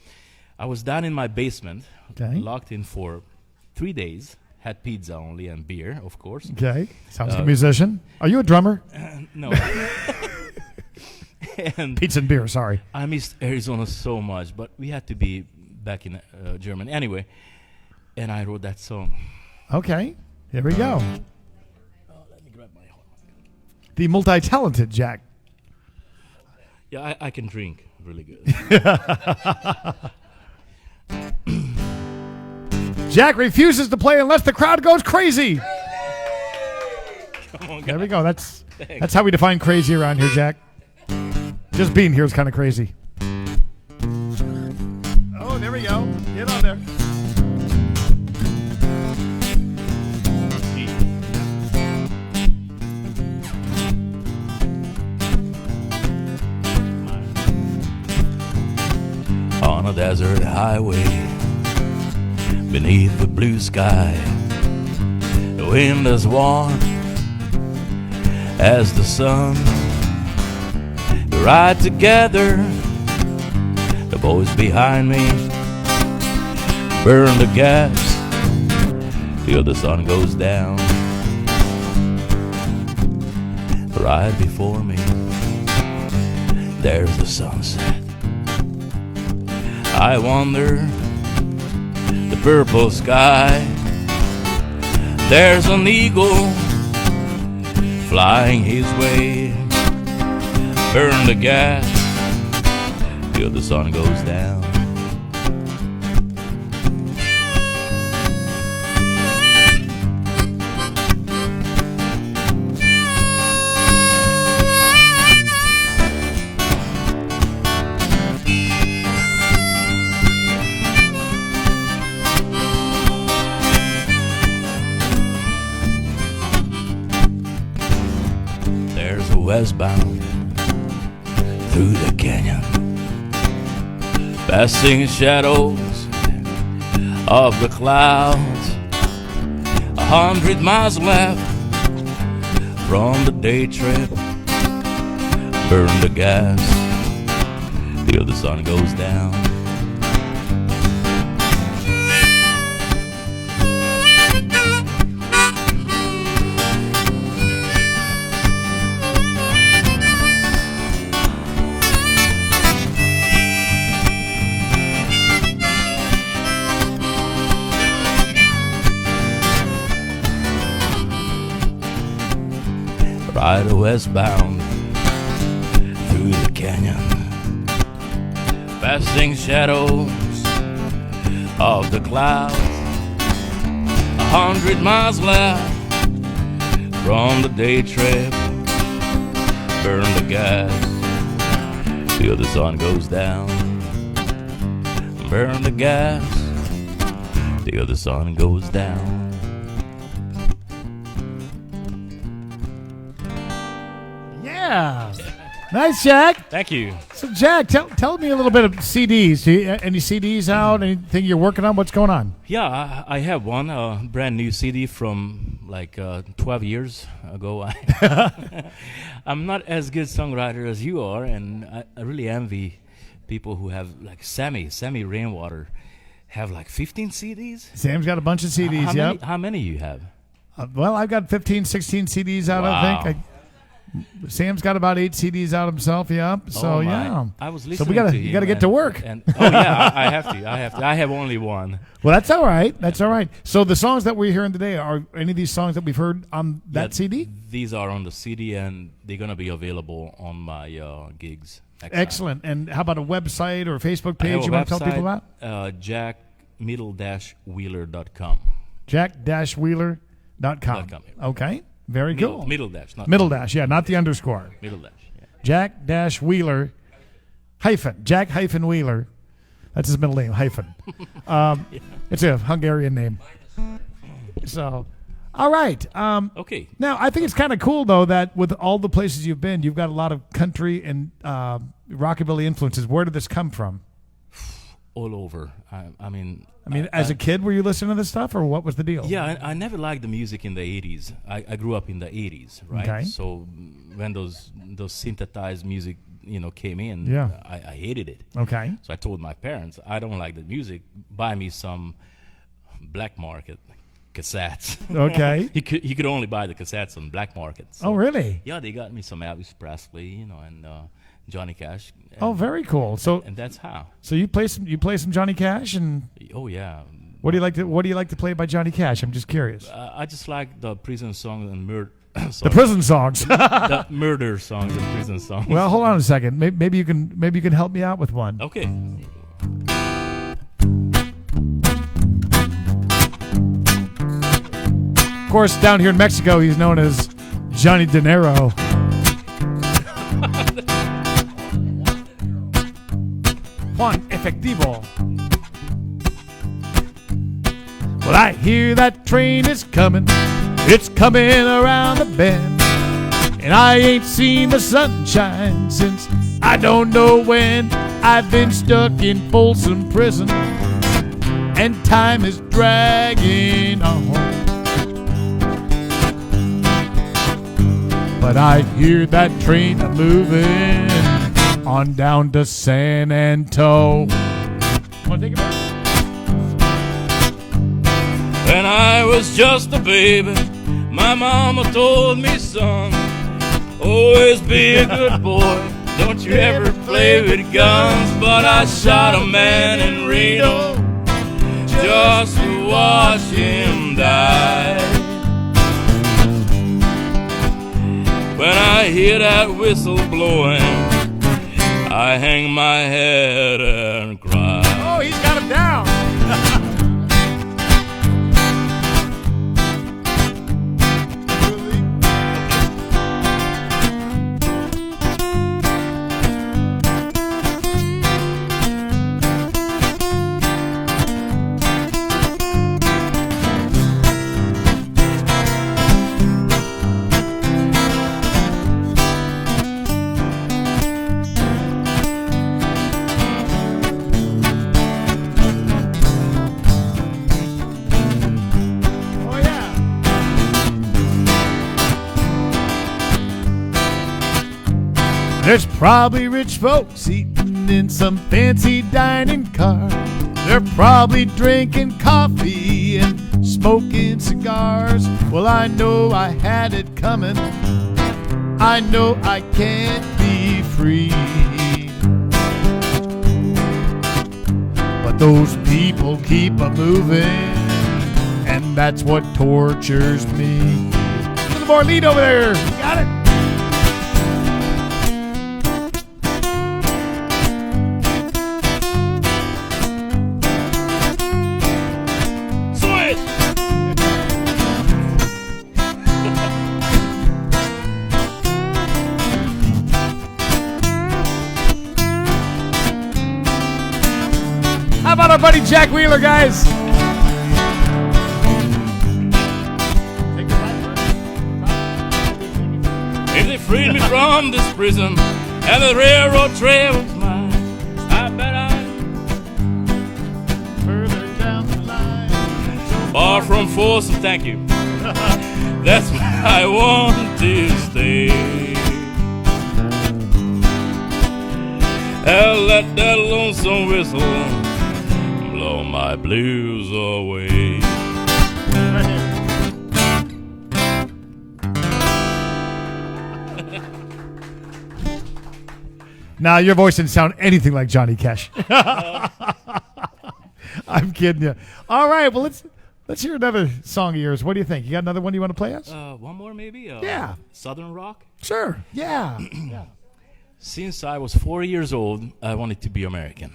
I was down in my basement, Okay. locked in for 3 days. Had pizza only and beer, of course. Okay, sounds like a musician. Are you a drummer? No. And Pizza and beer. Sorry. I missed Arizona so much, but we had to be back in Germany anyway. And I wrote that song. Okay, here we go. Let me grab my horn. The multi-talented Jack. Yeah, I can drink really good. Jack refuses to play unless the crowd goes crazy. Come on, There we guys. go. That's how we define crazy around here, Jack. Just being here is kind of crazy. Oh, there we go. Get on there. On a desert highway, beneath the blue sky, the wind is warm as the sun. We ride together, the boys behind me burn the gas till the sun goes down. Right before me, there's the sunset. I wander the purple sky. There's an eagle flying his way. Burn the gas till the sun goes down. There's a westbound through the canyon, passing shadows of the clouds. 100 miles left from the day trip. Burn the gas till the sun goes down. Ride westbound through the canyon, passing shadows of the clouds. 100 miles left from the day trip. Burn the gas till the sun goes down. Burn the gas till the sun goes down. Yeah. Nice, Jack. Thank you. So, Jack, tell me a little bit of CDs. Do you, any CDs out? Anything you're working on? What's going on? Yeah, I have one brand new CD from like 12 years ago. I'm not as good songwriter as you are, and I really envy people who have like Sammy Rainwater, have like 15 CDs. Sam's got a bunch of CDs, How many you have? Well, I've got 15, 16 CDs out, Wow. I think. Sam's got about 8 CDs out himself, yeah. So, Oh, my. yeah. I was So listening to you got to him get to work. And oh yeah, I have to. I have only one. Well, that's all right. That's all right. So the songs that we're hearing today, are any of these songs that we've heard on that Yeah, CD? These are on the CD, and they're gonna be available on my gigs. next time. Excellent. And how about a website or a Facebook I have page a you want to tell people website, about? jack-wheeler.com. Jack-Wheeler.com. .com. Okay. Very cool. Middle dash, not Middle dash, yeah, not the underscore. Middle dash. Yeah. Jack-Wheeler hyphen. Jack-Wheeler. That's his middle name, hyphen. It's a Hungarian name. So, All right. Okay. Now, I think it's kind of cool, though, that with all the places you've been, you've got a lot of country and rockabilly influences. Where did this come from? All over. I mean, as a kid, were you listening to this stuff, or what was the deal? yeah, I never liked the music in the 80s. I grew up in the 80s, right? Okay. So when those synthesized music, came in, Yeah. I hated it. Okay. So I told my parents, I don't like the music. Buy me some black market cassettes. Okay. He could only buy the cassettes on black market. So Oh, really? yeah, they got me some Elvis Presley, and Johnny Cash. Oh, very cool. So And that's how. you play some Johnny Cash, and Oh yeah. what do you like to play by Johnny Cash? I'm just curious. I just like the prison songs and murder. The prison songs. The murder songs and prison songs. Well, hold on a second. Maybe you can help me out with one. Okay. Of course, down here in Mexico, he's known as Johnny De Niro. Juan Efectivo. Well, I hear that train is coming. It's coming around the bend. And I ain't seen the sunshine since I don't know when. I've been stuck in Folsom Prison, and time is dragging on. But I hear that train a-moving on down to San Antonio. Want to take it back? When I was just a baby, my mama told me, son, always be a good boy. Don't you ever play with guns. But I shot a man in Reno just to watch him die. When I hear that whistle blowing, I hang my head and cry. Oh, he's got him down. Oh, yeah. There's probably rich folks eating in some fancy dining car. They're probably drinking coffee and smoking cigars. Well, I know I had it coming. I know I can't be free. But those people keep a moving, and that's what tortures me. A little more lead over there. You got it. Switch! How about our buddy Jack Wheeler, guys? If they freed me from this prison and the railroad trail was mine, I bet I Further down the line. far from Folsom, thank you. That's where I want to stay. I'll let that lonesome whistle blow my blues away. Now, your voice didn't sound anything like Johnny Cash. I'm kidding you. All right, well, let's hear another song of yours. What do you think? You got another one you want to play us? One more maybe? Yeah. Southern rock? Sure. Yeah. Since I was 4 years old, I wanted to be American.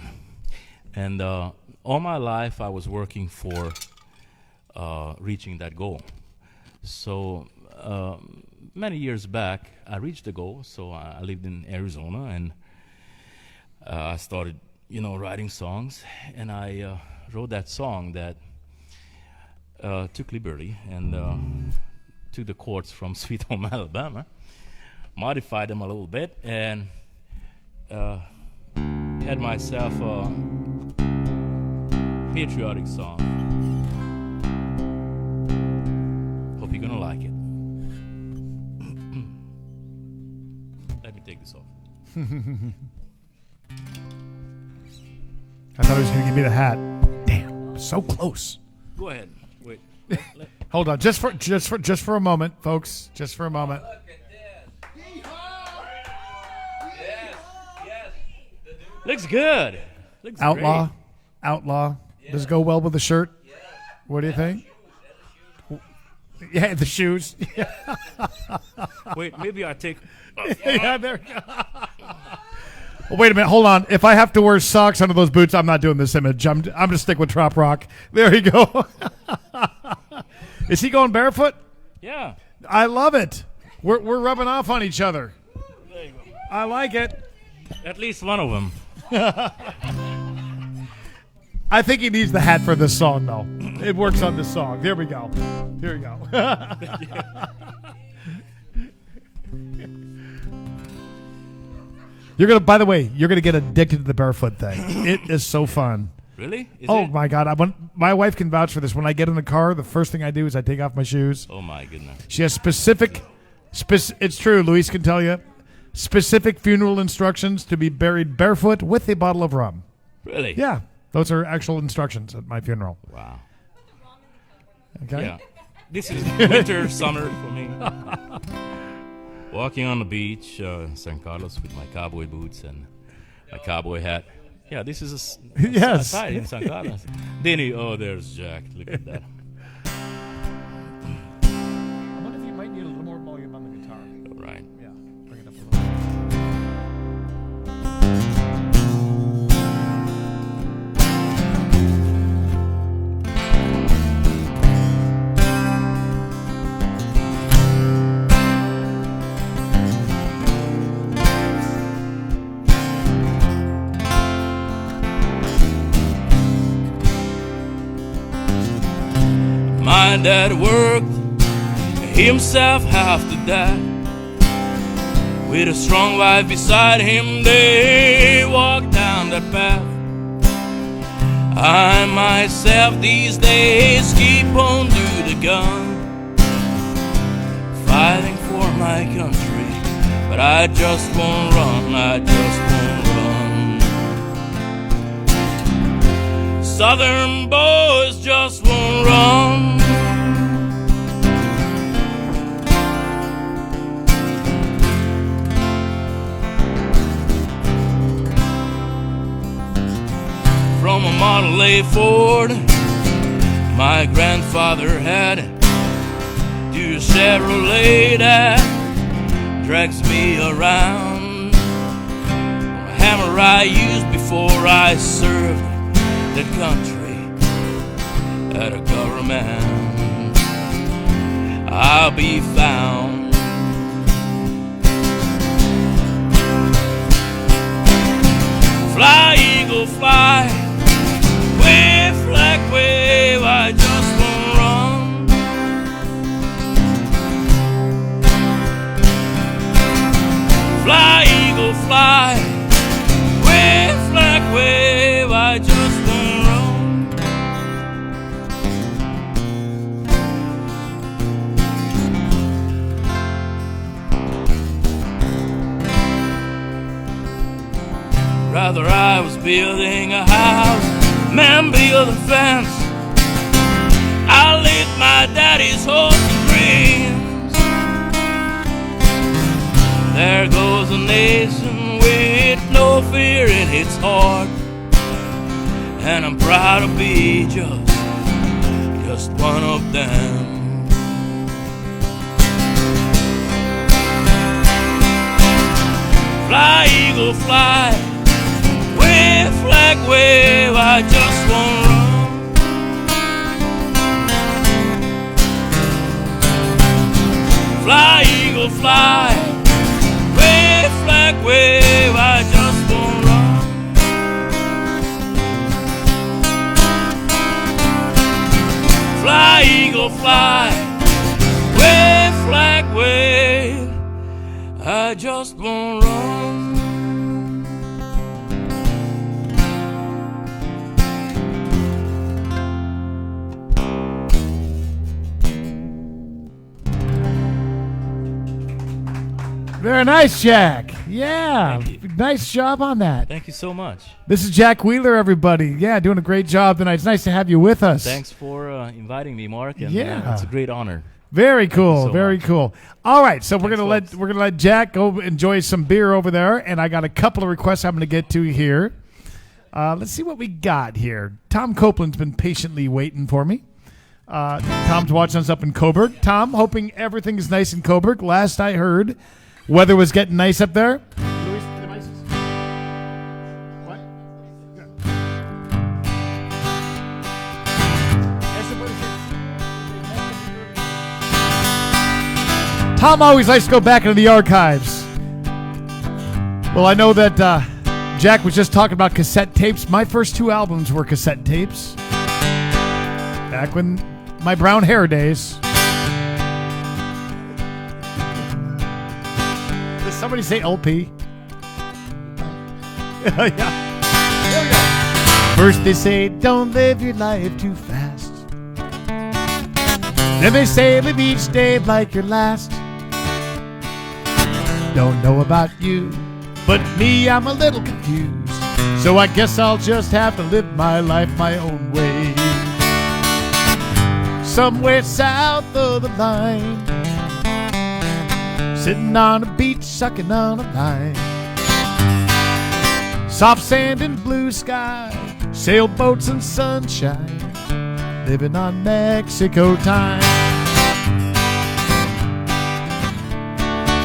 And all my life, I was working for reaching that goal. So many years back, I reached the goal. So I lived in Arizona, and I started, writing songs. And I wrote that song that took liberty and took the chords from Sweet Home Alabama, modified them a little bit, and had myself a patriotic song. Hope you're gonna like it. Let me take this off. I thought he was going to give me the hat. Damn, so close. Go ahead. Wait. Hold on, just for a moment, folks. Just for a moment. Looks good. Looks Outlaw, great. outlaw. Does it go well with the shirt? What do you think? Yeah, the shoes. Wait, maybe I take. Yeah, there we go. Oh, wait a minute, hold on. If I have to wear socks under those boots, I'm not doing this image. I'm going to stick with Trop Rock. There you go. Is he going barefoot? Yeah. I love it. We're rubbing off on each other. There you go. I like it. At least one of them. I think he needs the hat for this song, though. It works on this song. There we go. Here we go. You're gonna. By the way, you're gonna get addicted to the barefoot thing. It is so fun. Really? Is Oh it? my God! My wife can vouch for this. When I get in the car, the first thing I do is I take off my shoes. Oh my goodness. She has it's true, Luis can tell you, specific funeral instructions to be buried barefoot with a bottle of rum. Really? Yeah, those are actual instructions at my funeral. Wow. Okay? Yeah. This is winter, summer for me. Walking on the beach, San Carlos, with my cowboy boots and my cowboy hat. Yeah, this is Yes. outside in San Carlos. Denny, oh, there's Jack. Look at that. I wonder if you might need a little more volume on the guitar. All right. Yeah, bring it up a little. My dad worked himself half to die. With a strong wife beside him, they walked down that path. I myself these days keep on to the gun, fighting for my country, but I just won't run, I just won't run. Southern boys just won't run. From a Model A Ford my grandfather had to a Chevrolet that drags me around. A hammer I used before I served that country at a government, I'll be found. Fly, eagle, fly, wave, flag, wave, I just won't run. Fly, eagle, fly, wave, flag, wave, I just won't run. Rather I was building a house, man build a fence. I lit my daddy's hopes and dreams. There goes a nation with no fear in its heart, and I'm proud to be just one of them. Fly, eagle, fly, wave, flag, wave, I just won't run. Fly, eagle, fly, wave, flag, wave, I just won't run. Fly, will fly. Wave, flag, wave. I just won't run. Very nice, Jack. Yeah, Thank you. nice job on that. Thank you so much. This is Jack Wheeler, everybody. Yeah, doing a great job tonight. It's nice to have you with us. Thanks for inviting me, Mark. And Yeah. it's a great honor. Very cool. so very much. cool. All right, so we're Thanks, folks. gonna let Jack go enjoy some beer over there, and I got a couple of requests I'm gonna get to here. Let's see what we got here. Tom Copeland's been patiently waiting for me. Tom's watching us up in Coburg. Tom, hoping everything is nice in Coburg. Last I heard, weather was getting nice up there. Luis, devices? What? Tom always likes to go back into the archives. Well, I know that Jack was just talking about cassette tapes. My first 2 albums were cassette tapes. Back when my brown hair days. Did somebody say LP? Yeah. Here we go. First they say, don't live your life too fast. Then they say, live each day like your last. Don't know about you, but me, I'm a little confused. So I guess I'll just have to live my life my own way. Somewhere south of the line, sitting on a beach, sucking on a lime. Soft sand and blue sky, sailboats and sunshine, living on Mexico time.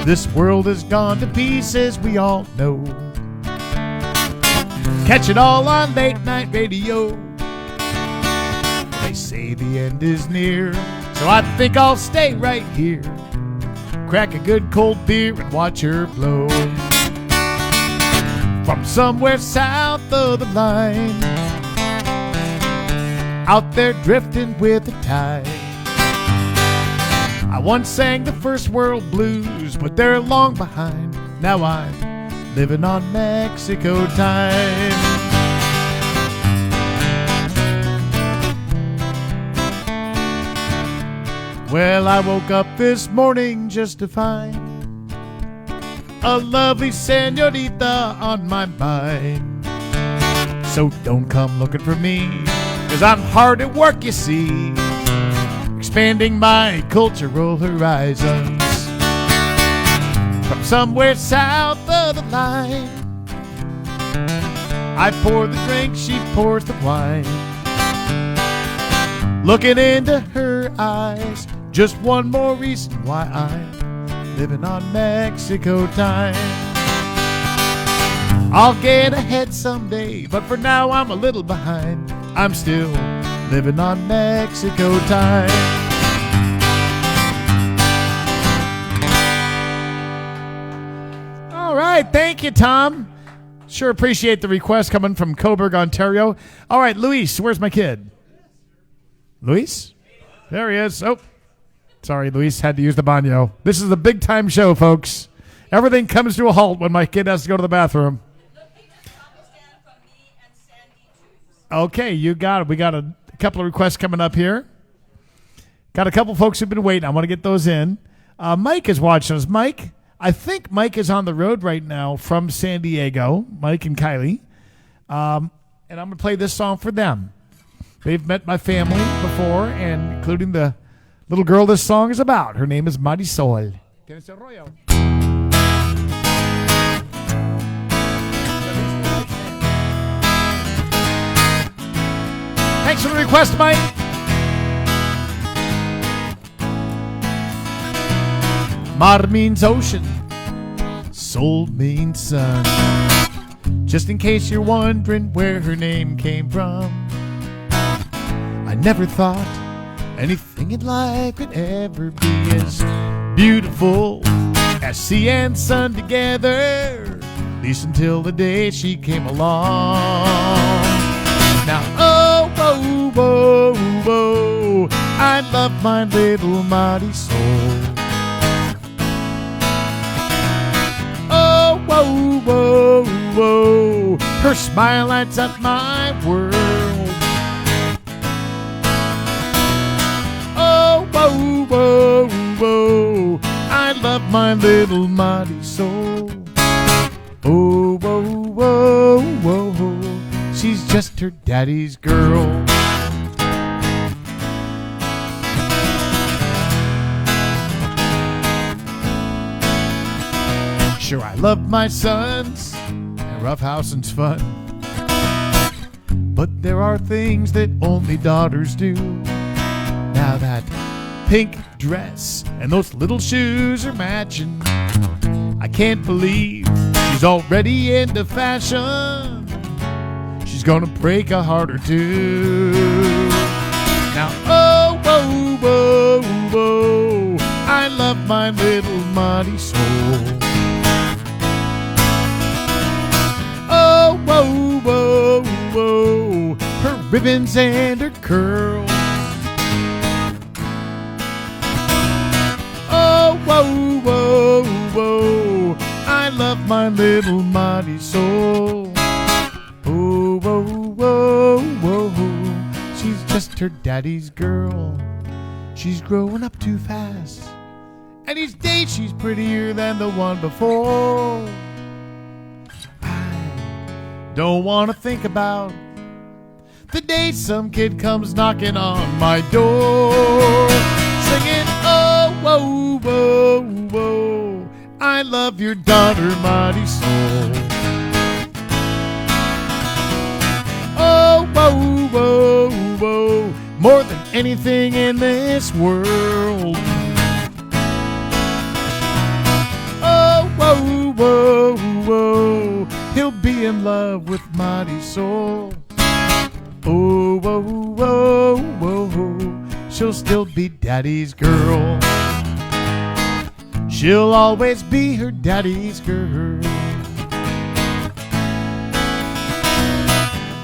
This world has gone to pieces, we all know. Catch it all on late night radio. They say the end is near, so I think I'll stay right here. Crack a good cold beer and watch her blow. From somewhere south of the line, out there drifting with the tide. I once sang the first world blues, but they're long behind. Now I'm living on Mexico time. Well, I woke up this morning just to find a lovely senorita on my mind. So don't come looking for me, 'cause I'm hard at work, you see, expanding my cultural horizons. From somewhere south of the line, I pour the drink, she pours the wine. Looking into her eyes, just one more reason why I'm living on Mexico time. I'll get ahead someday, but for now I'm a little behind. I'm still living on Mexico time. All right, thank you, Tom. Sure appreciate the request coming from Coburg, Ontario. All right, Luis, where's my kid? Luis? There he is. Oh, sorry, Luis, had to use the baño. This is a big-time show, folks. Everything comes to a halt when my kid has to go to the bathroom. Okay, you got it. We got a couple of requests coming up here. Got a couple folks who've been waiting. I want to get those in. Mike is watching us. Mike, I think Mike is on the road right now from San Diego, Mike and Kylie. And I'm going to play this song for them. They've met my family before, and including the little girl this song is about. Her name is Marisol. Thanks for the request, Mike. Mar means ocean, sol means sun. Just in case you're wondering where her name came from, I never thought anything in life could ever be as beautiful as sea and sun together, at least until the day she came along. Now, oh, oh, oh, oh, I love my little mighty soul. Oh, whoa, whoa, whoa. Her smile lights up my world. Oh, whoa, whoa, whoa. I love my little mighty soul. Oh, whoa, whoa, whoa. She's just her daddy's girl. Sure, I love my sons, and roughhousing's fun. But there are things that only daughters do. Now that pink dress and those little shoes are matching. I can't believe she's already into fashion. She's gonna break a heart or two. Now, oh, whoa, whoa, whoa, I love my little mighty soul. Oh, whoa, whoa, whoa, her ribbons and her curls. Oh, whoa, whoa, whoa, I love my little mighty soul. Oh, whoa, whoa, whoa, she's just her daddy's girl. She's growing up too fast, and each day she's prettier than the one before. I don't want to think about the day some kid comes knocking on my door, singing, oh, whoa, whoa, whoa, I love your daughter, mighty soul. Oh, whoa, whoa, whoa, more than anything in this world. Oh, whoa, whoa, whoa, he'll be in love with mighty soul. Oh, whoa, whoa, whoa, she'll still be daddy's girl. She'll always be her daddy's girl.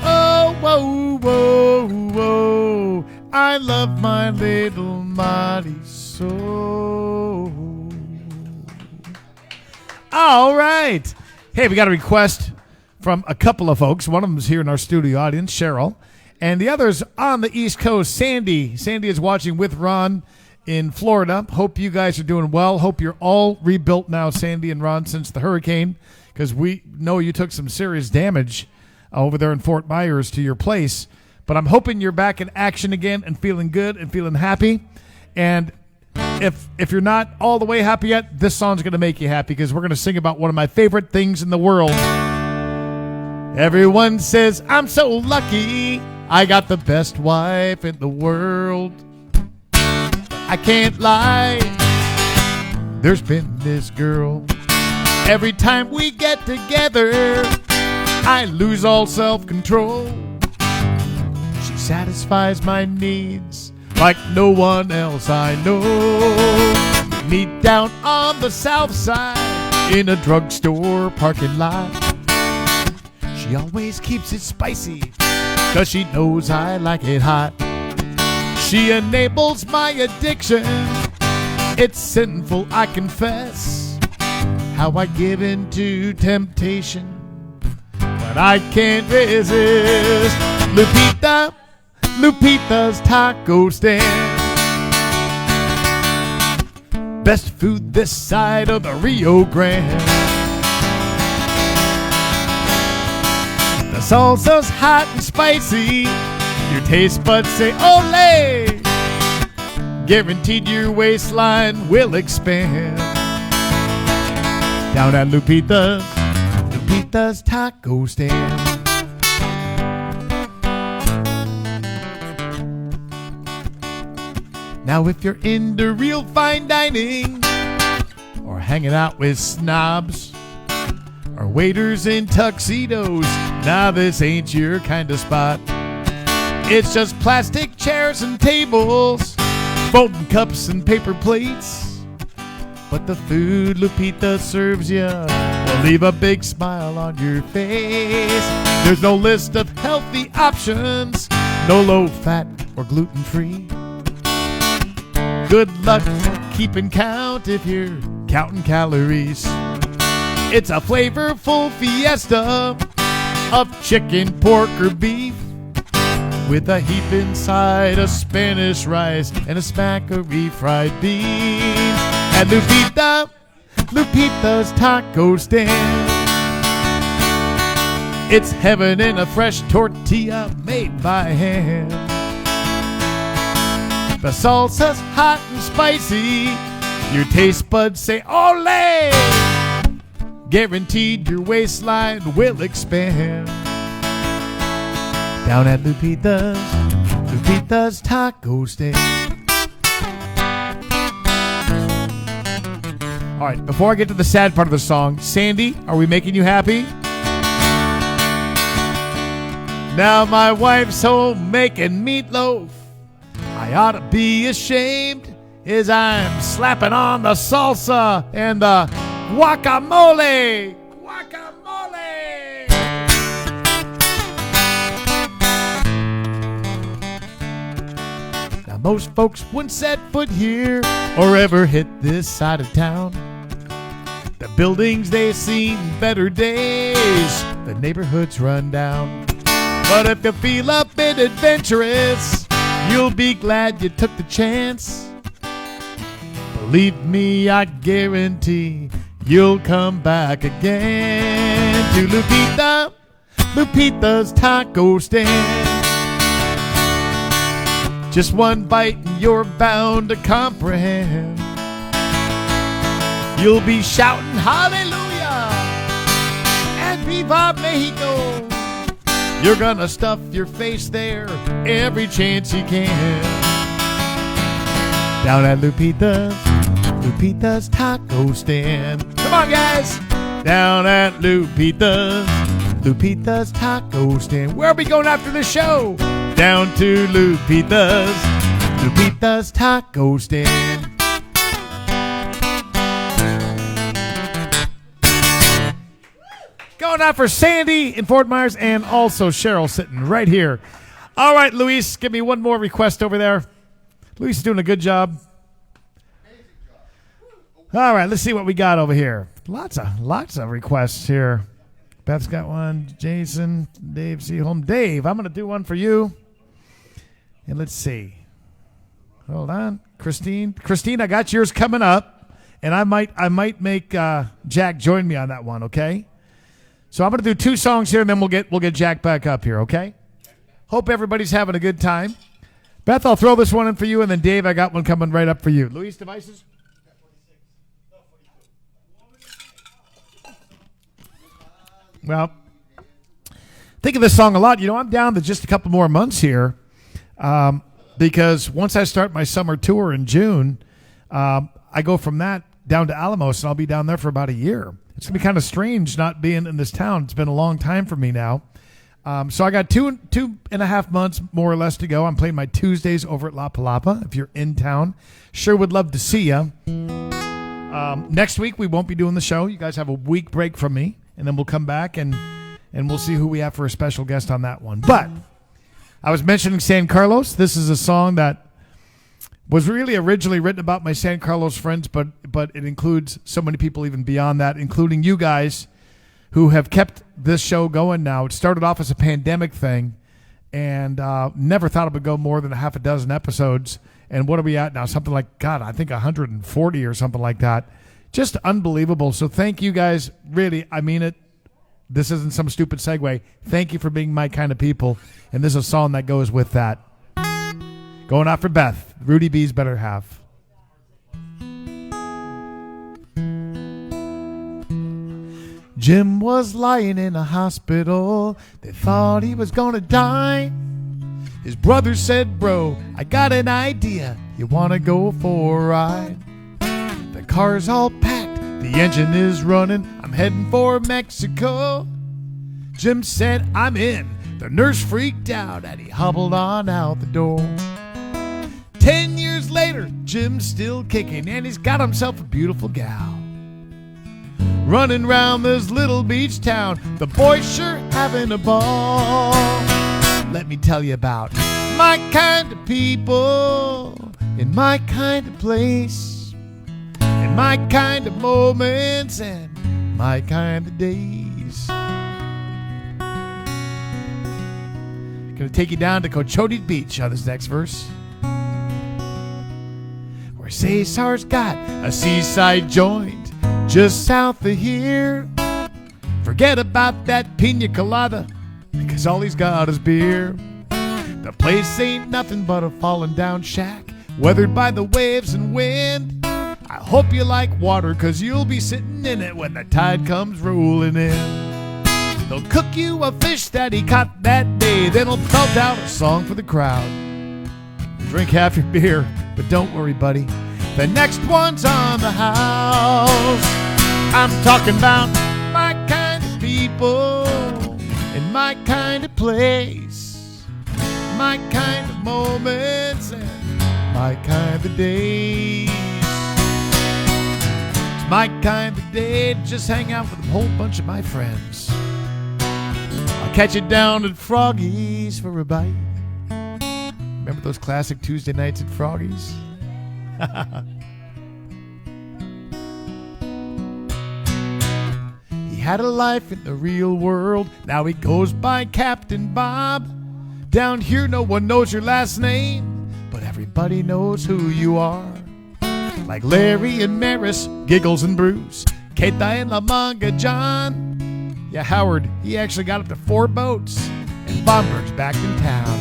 Oh, whoa, whoa, whoa, I love my little mighty soul. All right. Hey, we got a request from a couple of folks. One of them is here in our studio audience, Cheryl. And the other's on the East Coast, Sandy. Sandy is watching with Ron in Florida. Hope you guys are doing well. Hope you're all rebuilt now, Sandy and Ron, since the hurricane, because we know you took some serious damage over there in Fort Myers to your place. But I'm hoping you're back in action again and feeling good and feeling happy. And if you're not all the way happy yet, this song's going to make you happy, because we're going to sing about one of my favorite things in the world. Everyone says I'm so lucky, I got the best wife in the world. I can't lie, there's been this girl. Every time we get together, I lose all self-control. She satisfies my needs like no one else I know. Meet down on the south side in a drugstore parking lot. She always keeps it spicy, 'cause she knows I like it hot. She enables my addiction. It's sinful, I confess, how I give in to temptation, but I can't resist. Lupita, Lupita's Taco Stand. Best food this side of the Rio Grande. The salsa's hot and spicy. Your taste buds say, ole! Guaranteed your waistline will expand. Down at Lupita's, Lupita's Taco Stand. Now if you're into real fine dining, or hanging out with snobs, or waiters in tuxedos, now this ain't your kind of spot. It's just plastic chairs and tables, folding cups and paper plates. But the food Lupita serves you will leave a big smile on your face. There's no list of healthy options, no low fat or gluten free. Good luck keeping count if you're counting calories. It's a flavorful fiesta of chicken, pork, or beef, with a heap inside of Spanish rice and a smack of refried beans. And Lupita's taco stand. It's heaven in a fresh tortilla made by hand. The salsa's hot and spicy. Your taste buds say, ole! Guaranteed your waistline will expand. Down at Lupita's taco stand. All right, before I get to the sad part of the song, Sandy, are we making you happy? Now my wife's home making meatloaf. I ought to be ashamed as I'm slapping on the salsa and the guacamole. Guacamole! Now most folks wouldn't set foot here or ever hit this side of town. The buildings, they've seen better days. The neighborhood's run down. But if you feel a bit adventurous, you'll be glad you took the chance. Believe me, I guarantee you'll come back again to Lupita's taco stand. Just one bite and you're bound to comprehend. You'll be shouting hallelujah and Viva Mexico. You're gonna stuff your face there every chance you can. Down at Lupita's taco stand. Come on, guys. Down at Lupita's taco stand. Where are we going after the show? Down to Lupita's taco stand. Going out for Sandy in Fort Myers and also Cheryl sitting right here. All right, Luis, give me one more request over there. Luis is doing a good job. All right, let's see what we got over here. Lots of requests here. Beth's got one. Jason, Dave Seaholm. Dave, I'm going to do one for you. And let's see. Hold on. Christine, I got yours coming up. And I might make Jack join me on that one, okay? So I'm going to do 2 songs here, and then we'll get Jack back up here, okay? Hope everybody's having a good time. Beth, I'll throw this one in for you, and then Dave, I got one coming right up for you. Luis, devices? Well, think of this song a lot. You know, I'm down to just a couple more months here because once I start my summer tour in June, I go from that down to Alamos, and I'll be down there for about a year. It's going to be kind of strange not being in this town. It's been a long time for me now. So I got two and a half months more or less to go. I'm playing my Tuesdays over at La Palapa. If you're in town, sure would love to see you. Next week, we won't be doing the show. You guys have a week break from me, and then we'll come back and we'll see who we have for a special guest on that one. But I was mentioning San Carlos. This is a song that was really originally written about my San Carlos friends, but it includes so many people even beyond that, including you guys who have kept this show going now. It started off as a pandemic thing and never thought it would go more than a half a dozen episodes. And what are we at now? Something like, God, I think 140 or something like that. Just unbelievable. So thank you guys. Really, I mean it. This isn't some stupid segue. Thank you for being my kind of people. And this is a song that goes with that. Going out for Beth, Rudy B's better half. Jim was lying in a hospital. They thought he was gonna die. His brother said, bro, I got an idea. You wanna go for a ride? The car's all packed, the engine is running. I'm heading for Mexico. Jim said, I'm in. The nurse freaked out and he hobbled on out the door. 10 years later, Jim's still kicking, and he's got himself a beautiful gal. Running round this little beach town, the boys sure having a ball. Let me tell you about my kind of people. in my kind of place, in my kind of moments and my kind of days. Gonna take you down to Cochode Beach on this next verse, where Cesar's got a seaside joint just south of here. Forget about that pina colada, because all he's got is beer. The place ain't nothing but a fallen down shack, weathered by the waves and wind. I hope you like water, cause you'll be sitting in it when the tide comes rolling in. They'll cook you a fish that he caught that day, then he'll belt out a song for the crowd. Drink half your beer, but don't worry, buddy, the next one's on the house. I'm talking about my kind of people in my kind of place, my kind of moments and my kind of days. It's my kind of day to just hang out with a whole bunch of my friends. I'll catch you down at Froggy's for a bite. Remember those classic Tuesday nights at Froggy's? He had a life in the real world, now he goes by Captain Bob. Down here no one knows your last name, but everybody knows who you are. Like Larry and Maris, Giggles and Bruce, Keita and La Manga John. Yeah, Howard, he actually got up to 4 boats, and Bomberg's back in town.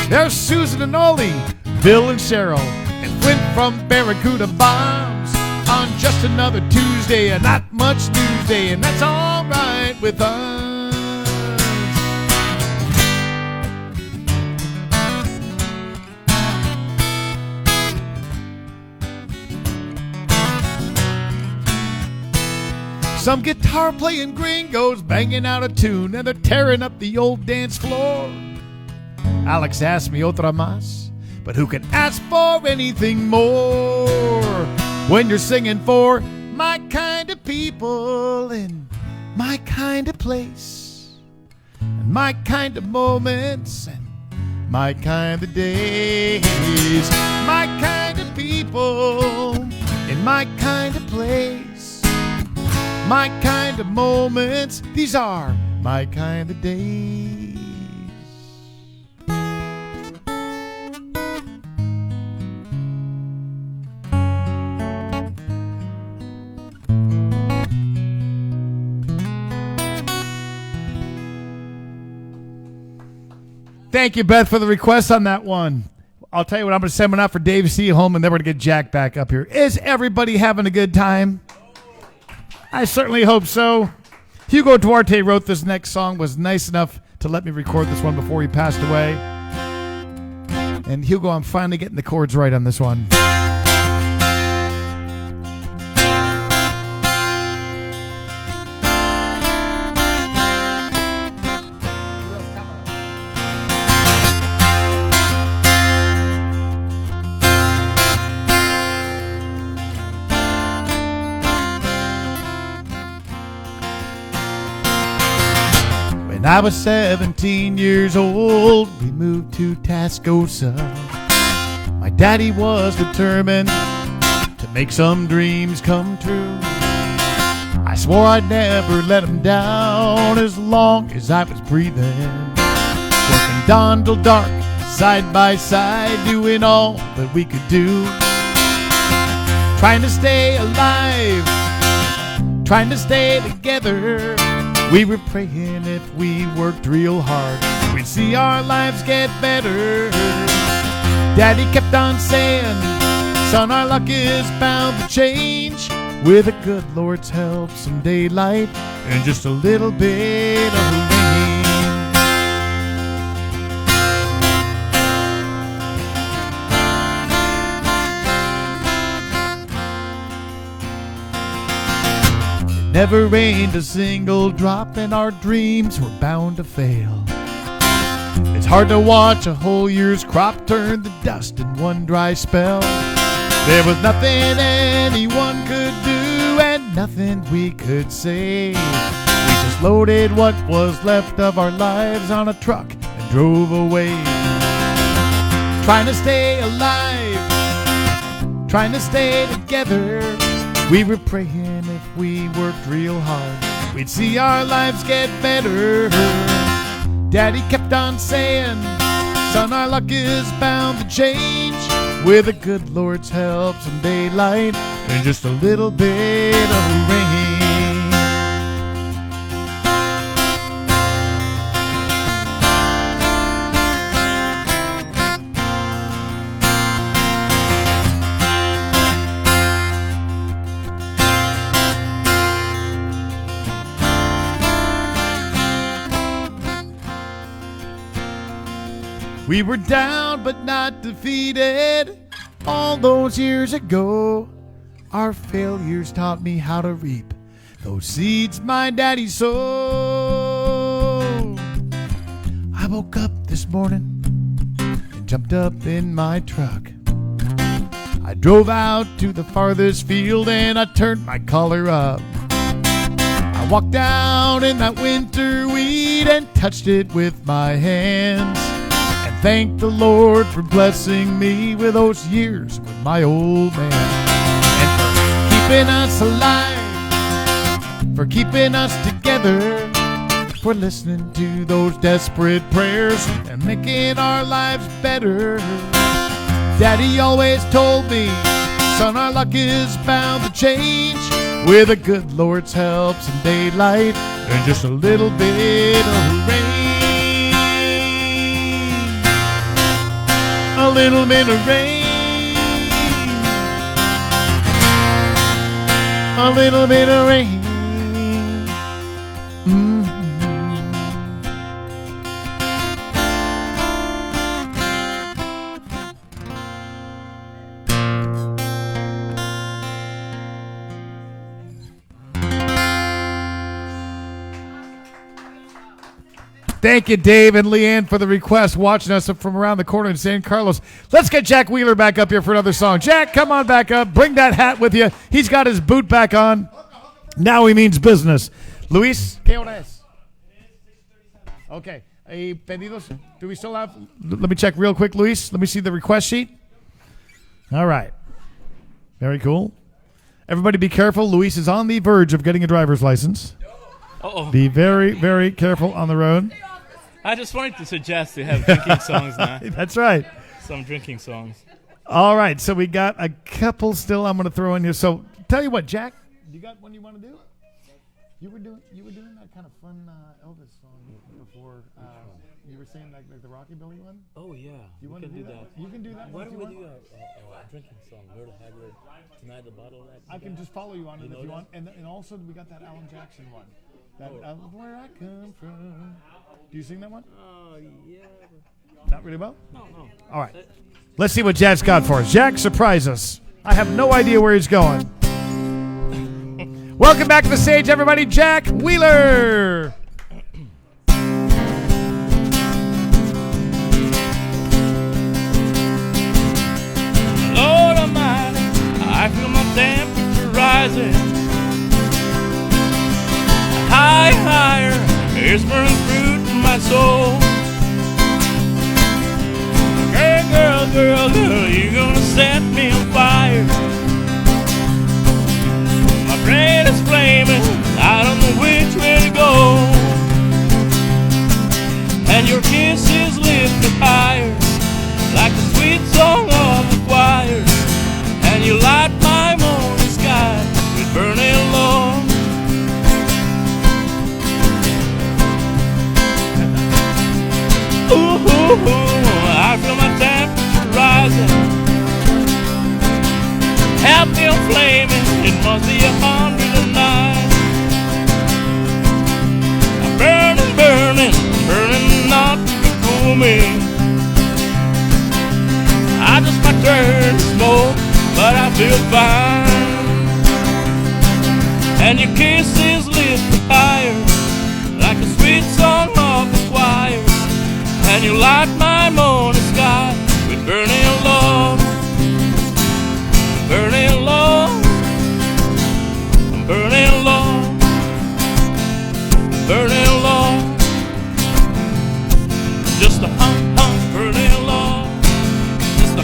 There's Susan and Ollie, Bill and Cheryl, and Flint from Barracuda Bombs. On just another Tuesday, and not much Newsday, and that's all right with us. Some guitar playing gringos banging out a tune, and they're tearing up the old dance floor. Alex asked me otra más, but who can ask for anything more when you're singing for my kind of people in my kind of place, and my kind of moments and my kind of days, my kind of people in my kind of place, my kind of moments, these are my kind of days. Thank you, Beth, for the request on that one. I'll tell you what, I'm going to send one out for Dave Seaholm, and then we're going to get Jack back up here. Is everybody having a good time? I certainly hope so. Hugo Duarte wrote this next song, was nice enough to let me record this one before he passed away. And Hugo, I'm finally getting the chords right on this one. When I was 17 years old, we moved to Tascosa. My daddy was determined to make some dreams come true. I swore I'd never let him down as long as I was breathing. Working dawn till dark, side by side, doing all that we could do. Trying to stay alive, trying to stay together. We were praying if we worked real hard, we'd see our lives get better. Daddy kept on saying, son, our luck is bound to change. With the good Lord's help, some daylight and just a little bit of rain. Never rained a single drop, and our dreams were bound to fail. It's hard to watch a whole year's crop turn to dust in one dry spell. There was nothing anyone could do and nothing we could say. We just loaded what was left of our lives on a truck and drove away. Trying to stay alive, trying to stay together. We were praying if we worked real hard, we'd see our lives get better. Daddy kept on saying, son, our luck is bound to change. With the good Lord's help, some daylight and just a little bit of rain. We were down but not defeated. All those years ago, our failures taught me how to reap those seeds my daddy sowed. I woke up this morning and jumped up in my truck. I drove out to the farthest field and I turned my collar up. I walked down in that winter wheat and touched it with my hands. Thank the Lord for blessing me with those years with my old man. And for keeping us alive, for keeping us together, for listening to those desperate prayers and making our lives better. Daddy always told me, son, our luck is bound to change. With the good Lord's help, some daylight and just a little bit of rain. A little bit of rain, a little bit of rain. Thank you, Dave and Leanne, for the request, watching us from around the corner in San Carlos. Let's get Jack Wheeler back up here for another song. Jack, come on back up. Bring that hat with you. He's got his boot back on. Now he means business. Luis, ¿qué hora es? Okay. Pedidos? Do we still have? Let me check real quick, Luis. Let me see the request sheet. All right. Very cool. Everybody be careful. Luis is on the verge of getting a driver's license. Uh-oh. Be very, very careful on the road. I just wanted to suggest to have drinking songs now. That's right. Some drinking songs. All right, so we got a couple still I'm going to throw in here. So tell you what, Jack, you got one you want to do? You were doing that kind of fun Elvis song before. You were saying like the Rockabilly one? Oh, yeah. You want to do that? You can do that Why one don't if we you do want. a drinking song? Where to have your tonight the bottle that I can just follow you on it if you that? want. And also we got that Alan Jackson one. That Where I Come From. Do you sing that one? Oh, yeah. Not really well? No. All right. Let's see what Jack's got for us. Jack, surprise us. I have no idea where he's going. Welcome back to the stage, everybody. Jack Wheeler. Lord Almighty, I feel my temperature rising. Higher, it's burning fruit in my soul. Girl, you're gonna set me on fire. My brain is flaming, I don't know which way to go. And your kisses lift me higher, like the sweet song of the choir. And you light my morning sky with burning love. Ooh, I feel my temperature rising. Happy and flaming, it must be 109. I'm burning not to cool me. I just might turn to smoke, but I feel fine. And your kisses lift me higher, like a sweet song of the choir. And you light my morning sky with burning love. Burning love. Burning love. Burning love. Just a burning love. Just a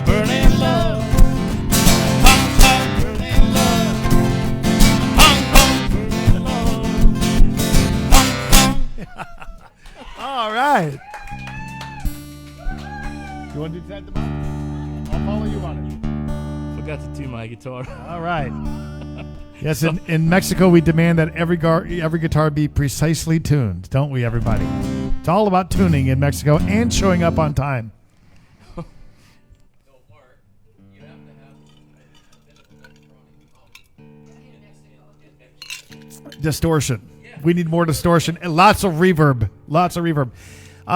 burning love. All right. You want to do that at the bottom? I'll follow you on it. Forgot to tune my guitar. All right. Yes, in Mexico, we demand that every guitar be precisely tuned, don't we, everybody? It's all about tuning in Mexico and showing up on time. Distortion. We need more distortion and lots of reverb. Lots of reverb.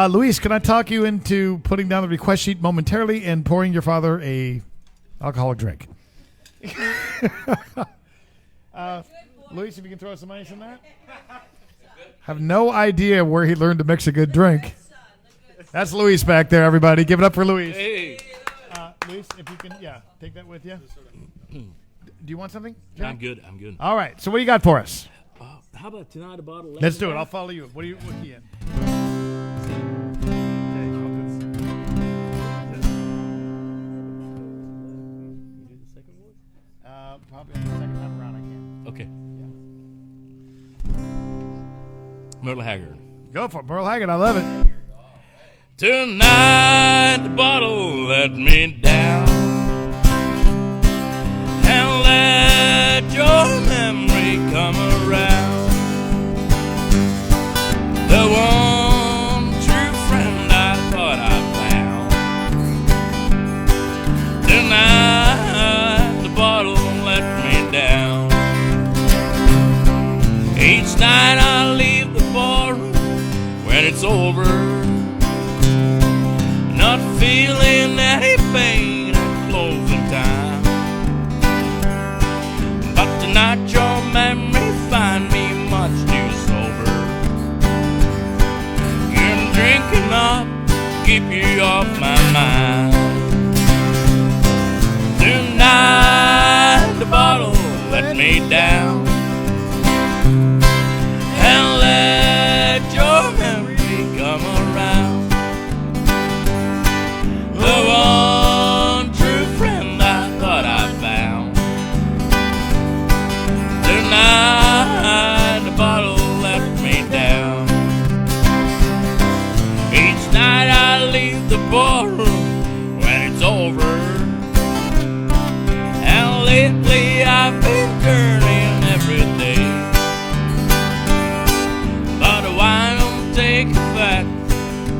Luis, can I talk you into putting down the request sheet momentarily and pouring your father a alcoholic drink? Luis, if you can throw some ice in that. Have no idea where he learned to mix a good drink. That's Luis back there, everybody. Give it up for Luis. Hey. Luis, if you can, take that with you. Do you want something? I'm good. I'm good. All right. So what do you got for us? How about tonight a bottle? Let's do it. I'll follow you. What key in? Probably on the second time around I can. Okay. Merle Haggard. Go for it, Merle Haggard. I love it. Tonight the bottle let me down, and let your memory come around. The one true friend I thought I found. Tonight the bottle let me down. Each night I leave the barroom when it's over, not feeling any pain at closing time. But tonight your memory find me much too sober. You're drinking up, keep you off my mind. Tonight the bottle let me down, and let your memory come around. The one true friend I thought I found. Tonight the bottle let me down. Each night I leave the ballroom when it's over, and lately I've been turning every day. But the wine don't take effect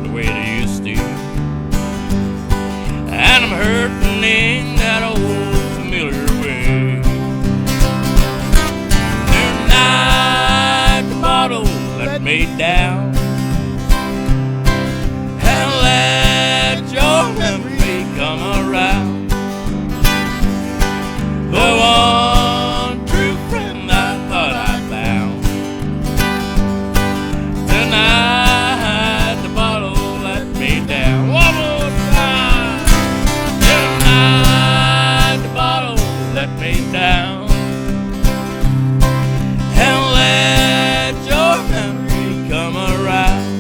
the way it used to, and I'm hurting in that old familiar way. Tonight the bottle let me down, and let your memory come around. The one true friend I thought I found. Tonight the bottle let me down. One more time. Tonight the bottle let me down, and let your memory come around.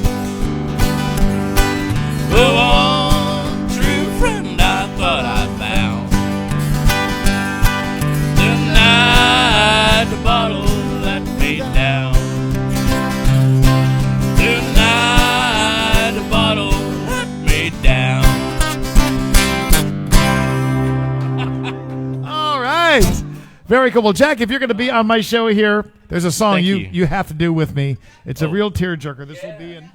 The one true friend I thought I found. Tonight the bottle let me down. Tonight the bottle let me down. All right. Very cool. Well, Jack, if you're going to be on my show here, there's a song Thank you you. have to do with me. It's a real tearjerker. This will be in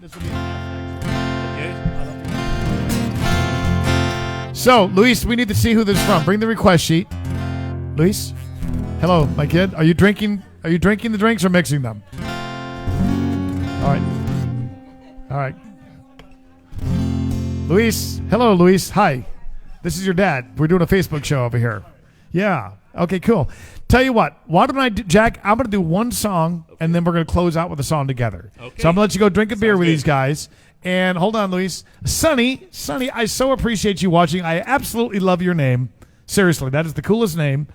So, Luis, we need to see who this is from. Bring the request sheet. Luis? Hello, my kid. Are you drinking the drinks or mixing them? All right. Luis. Hello, Luis. Hi. This is your dad. We're doing a Facebook show over here. Yeah. Okay, cool. Tell you what. Why don't I do, Jack, I'm going to do one song, and then we're going to close out with a song together. Okay. So I'm going to let you go drink a beer with good. these guys. And hold on, Luis. Sonny, I so appreciate you watching. I absolutely love your name. Seriously, that is the coolest name.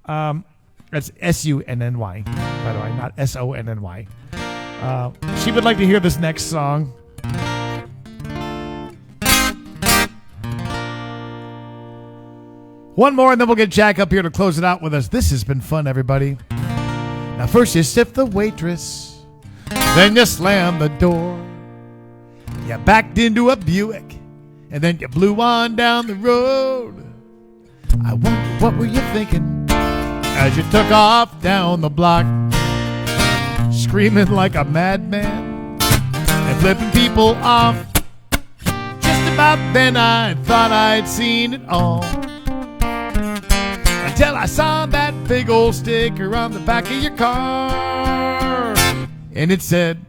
That's S-U-N-N-Y, by the way, not S-O-N-N-Y. She would like to hear this next song. One more, and then we'll get Jack up here to close it out with us. This has been fun, everybody. Now, first you sip the waitress, then you slam the door. You backed into a Buick, and then you blew on down the road. I wonder what were you thinking as you took off down the block, screaming like a madman and flipping people off. Just about then I thought I'd seen it all, until I saw that big old sticker on the back of your car, and it said,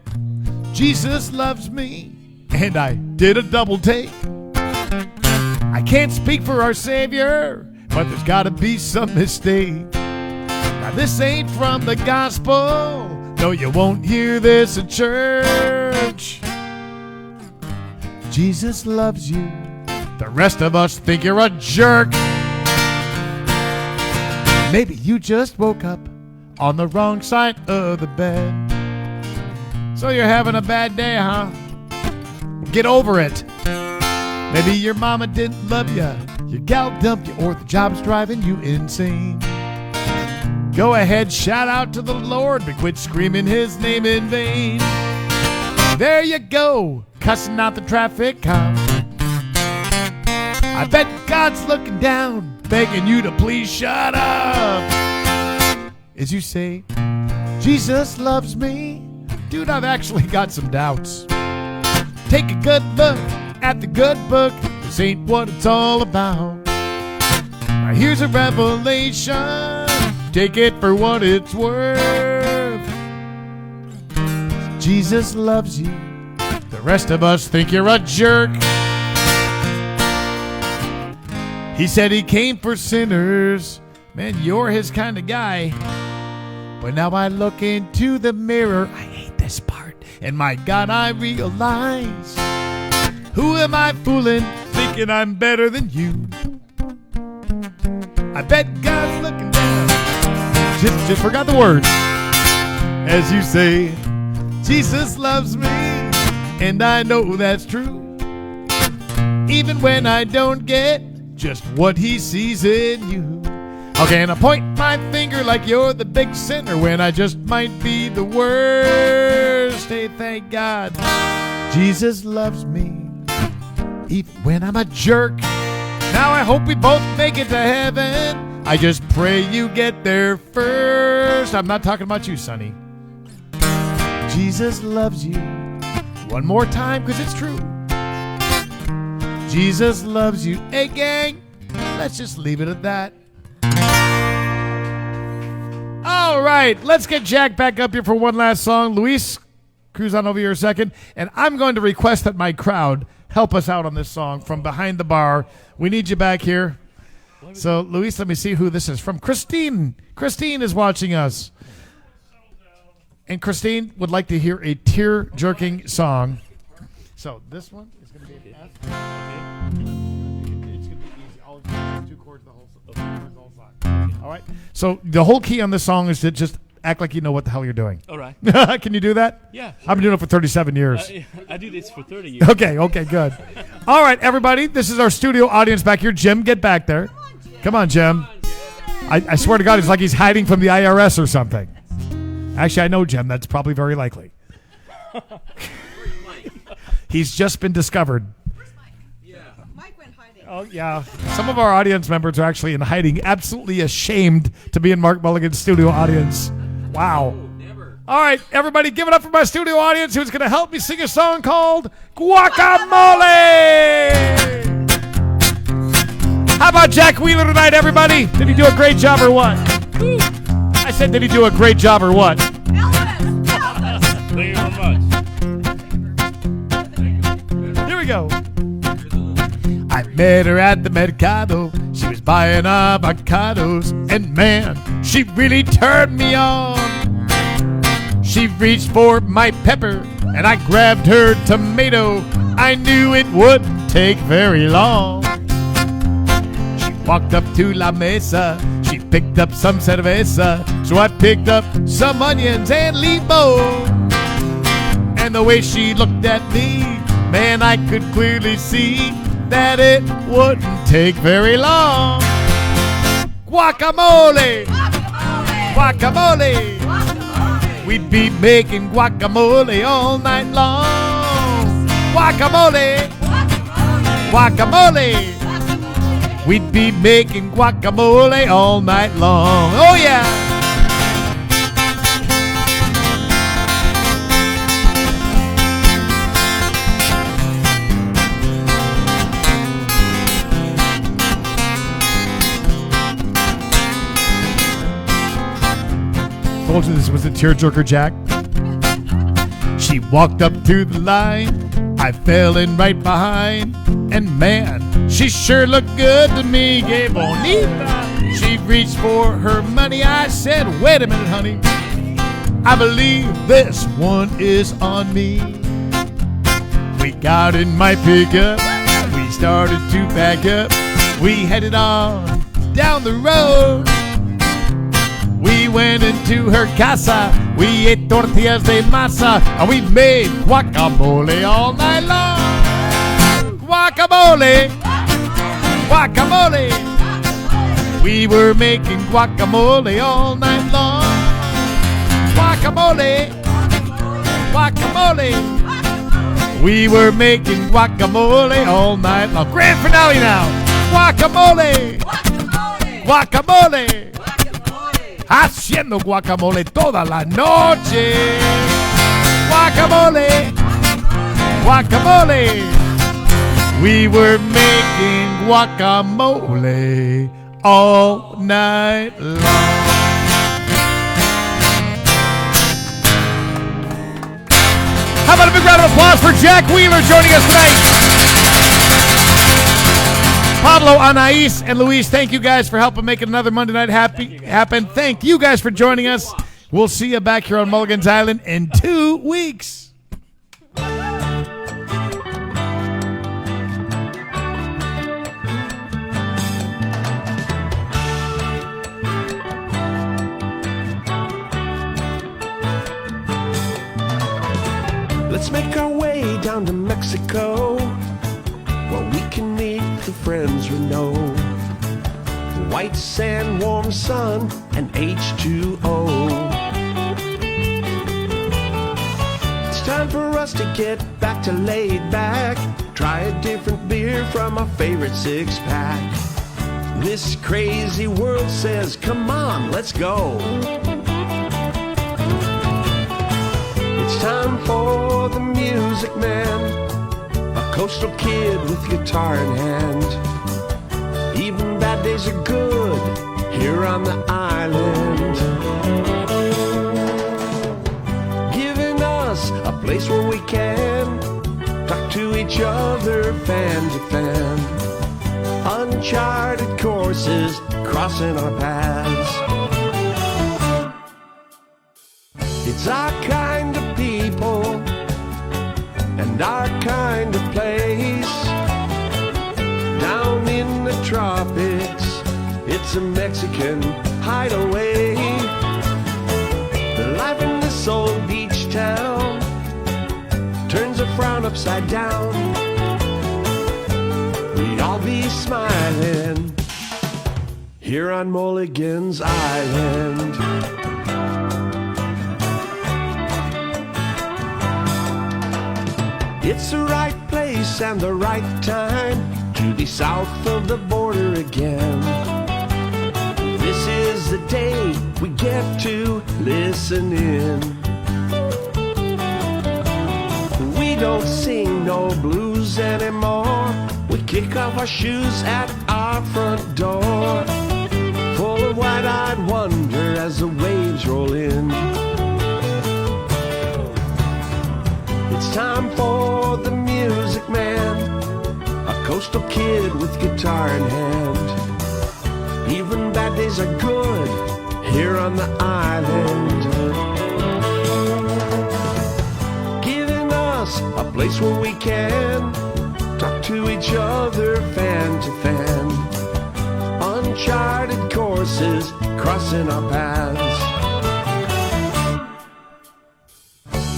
Jesus loves me. And I did a double take. I can't speak for our Savior, but there's gotta be some mistake. Now this ain't from the gospel. No, you won't hear this at church. Jesus loves you. The rest of us think you're a jerk. Maybe you just woke up on the wrong side of the bed. So you're having a bad day, huh? Get over it. Maybe your mama didn't love you, your gal dumped you, or the job's driving you insane. Go ahead, shout out to the Lord, but quit screaming his name in vain. There you go, cussing out the traffic cop. I bet God's looking down, begging you to please shut up. As you say, Jesus loves me. Dude, I've actually got some doubts. Take a good look at the good book. This ain't what it's all about. Now here's a revelation. Take it for what it's worth. Jesus loves you. The rest of us think you're a jerk. He said he came for sinners. Man, you're his kind of guy. But now I look into the mirror. I hate this part. And my God, I realize, who am I fooling, thinking I'm better than you? I bet God's looking down. Just forgot the words. As you say, Jesus loves me, and I know that's true. Even when I don't get just what he sees in you. Okay, and I point my finger like you're the big sinner when I just might be the worst. Hey, thank God, Jesus loves me, even when I'm a jerk. Now I hope we both make it to heaven. I just pray you get there first. I'm not talking about you, Sonny. Jesus loves you. One more time, because it's true. Jesus loves you. Hey, gang, let's just leave it at that. All right, let's get Jack back up here for one last song. Luis, cruise on over here a second. And I'm going to request that my crowd help us out on this song from behind the bar. We need you back here. So, Luis, let me see who this is from. Christine. Christine is watching us. And Christine would like to hear a tear-jerking song. So, this one is going to be an F. It's going to be easy. All two chords, the whole song. All right. So the whole key on this song is to just act like you know what the hell you're doing. All right. Can you do that? Yeah. Sure. I've been doing it for 37 years. I do this for 30 years. Okay, good. All right, everybody. This is our studio audience back here. Jim, get back there. Come on, Jim. I swear to God, it's like he's hiding from the IRS or something. Actually, I know Jim. That's probably very likely. He's just been discovered. Oh, yeah. Some of our audience members are actually in hiding, absolutely ashamed to be in Mark Mulligan's studio audience. Wow. All right, everybody, give it up for my studio audience who's going to help me sing a song called Guacamole. How about Jack Wheeler tonight, everybody? Did he do a great job or what? I said, did he do a great job or what? Thank you very much. Here we go. I met her at the Mercado. She was buying avocados, and man, she really turned me on. She reached for my pepper, and I grabbed her tomato. I knew it wouldn't take very long. She walked up to La Mesa. She picked up some cerveza, so I picked up some onions and limon. And the way she looked at me, man, I could clearly see that it wouldn't take very long. Guacamole! Guacamole! We'd be making guacamole all night long. Guacamole. Guacamole. We'd be making guacamole all night long. Oh, yeah. Told you this was a tearjerker, Jack. She walked up to the line. I fell in right behind. And man, she sure looked good to me. Que bonita. She reached for her money. I said, wait a minute, honey. I believe this one is on me. We got in my pickup. We started to back up. We headed on down the road. We went into her casa. We ate tortillas de masa. And we made guacamole all night long. Guacamole. Guacamole. We were making guacamole all night long. Guacamole. Guacamole. We were making guacamole all night long. Grand finale now. Guacamole. Guacamole. Haciendo guacamole toda la noche. Guacamole. Guacamole. We were making guacamole all night long. How about a big round of applause for Jack Wheeler joining us tonight? Pablo, Anais, and Luis, thank you guys for helping make another Monday night happen. Thank you guys for joining us. We'll see you back here on Mulligan's Island in 2 weeks. Let's make our way down to Mexico, where we can meet the friends we know. White sand, warm sun, and H2O. It's time for us to get back to laid back. Try a different beer from our favorite six-pack. This crazy world says, come on, let's go. It's time for the Music Man, a coastal kid with guitar in hand. Even bad days are good here on the island, giving us a place where we can talk to each other fan to fan. Uncharted courses crossing our paths. It's our kind of people and our kind of place. Down in the tropics, it's a Mexican hideaway. The life in this old beach town turns a frown upside down. We'd all be smiling here on Mulligan's Island. It's the right place and the right time to be south of the border again. This is the day we get to listen in. We don't sing no blues anymore. We kick off our shoes at our front door, full of wide-eyed wonder as the waves roll in. It's time for the Music Man, a coastal kid with guitar in hand. Even bad days are good here on the island, giving us a place where we can talk to each other fan to fan. Uncharted courses crossing our paths.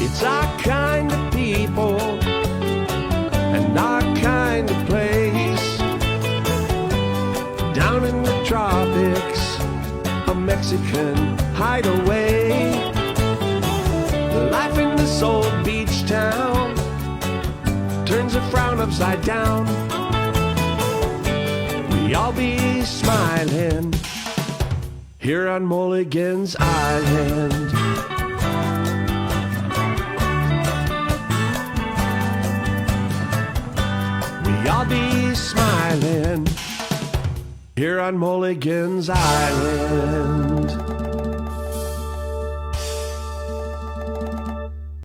It's our kind of people and our kind of place. Down in the tropics, a Mexican hideaway. The life in this old beach town turns a frown upside down. We all be smiling here on Mulligan's Island. We all be smiling here on Mulligan's Island.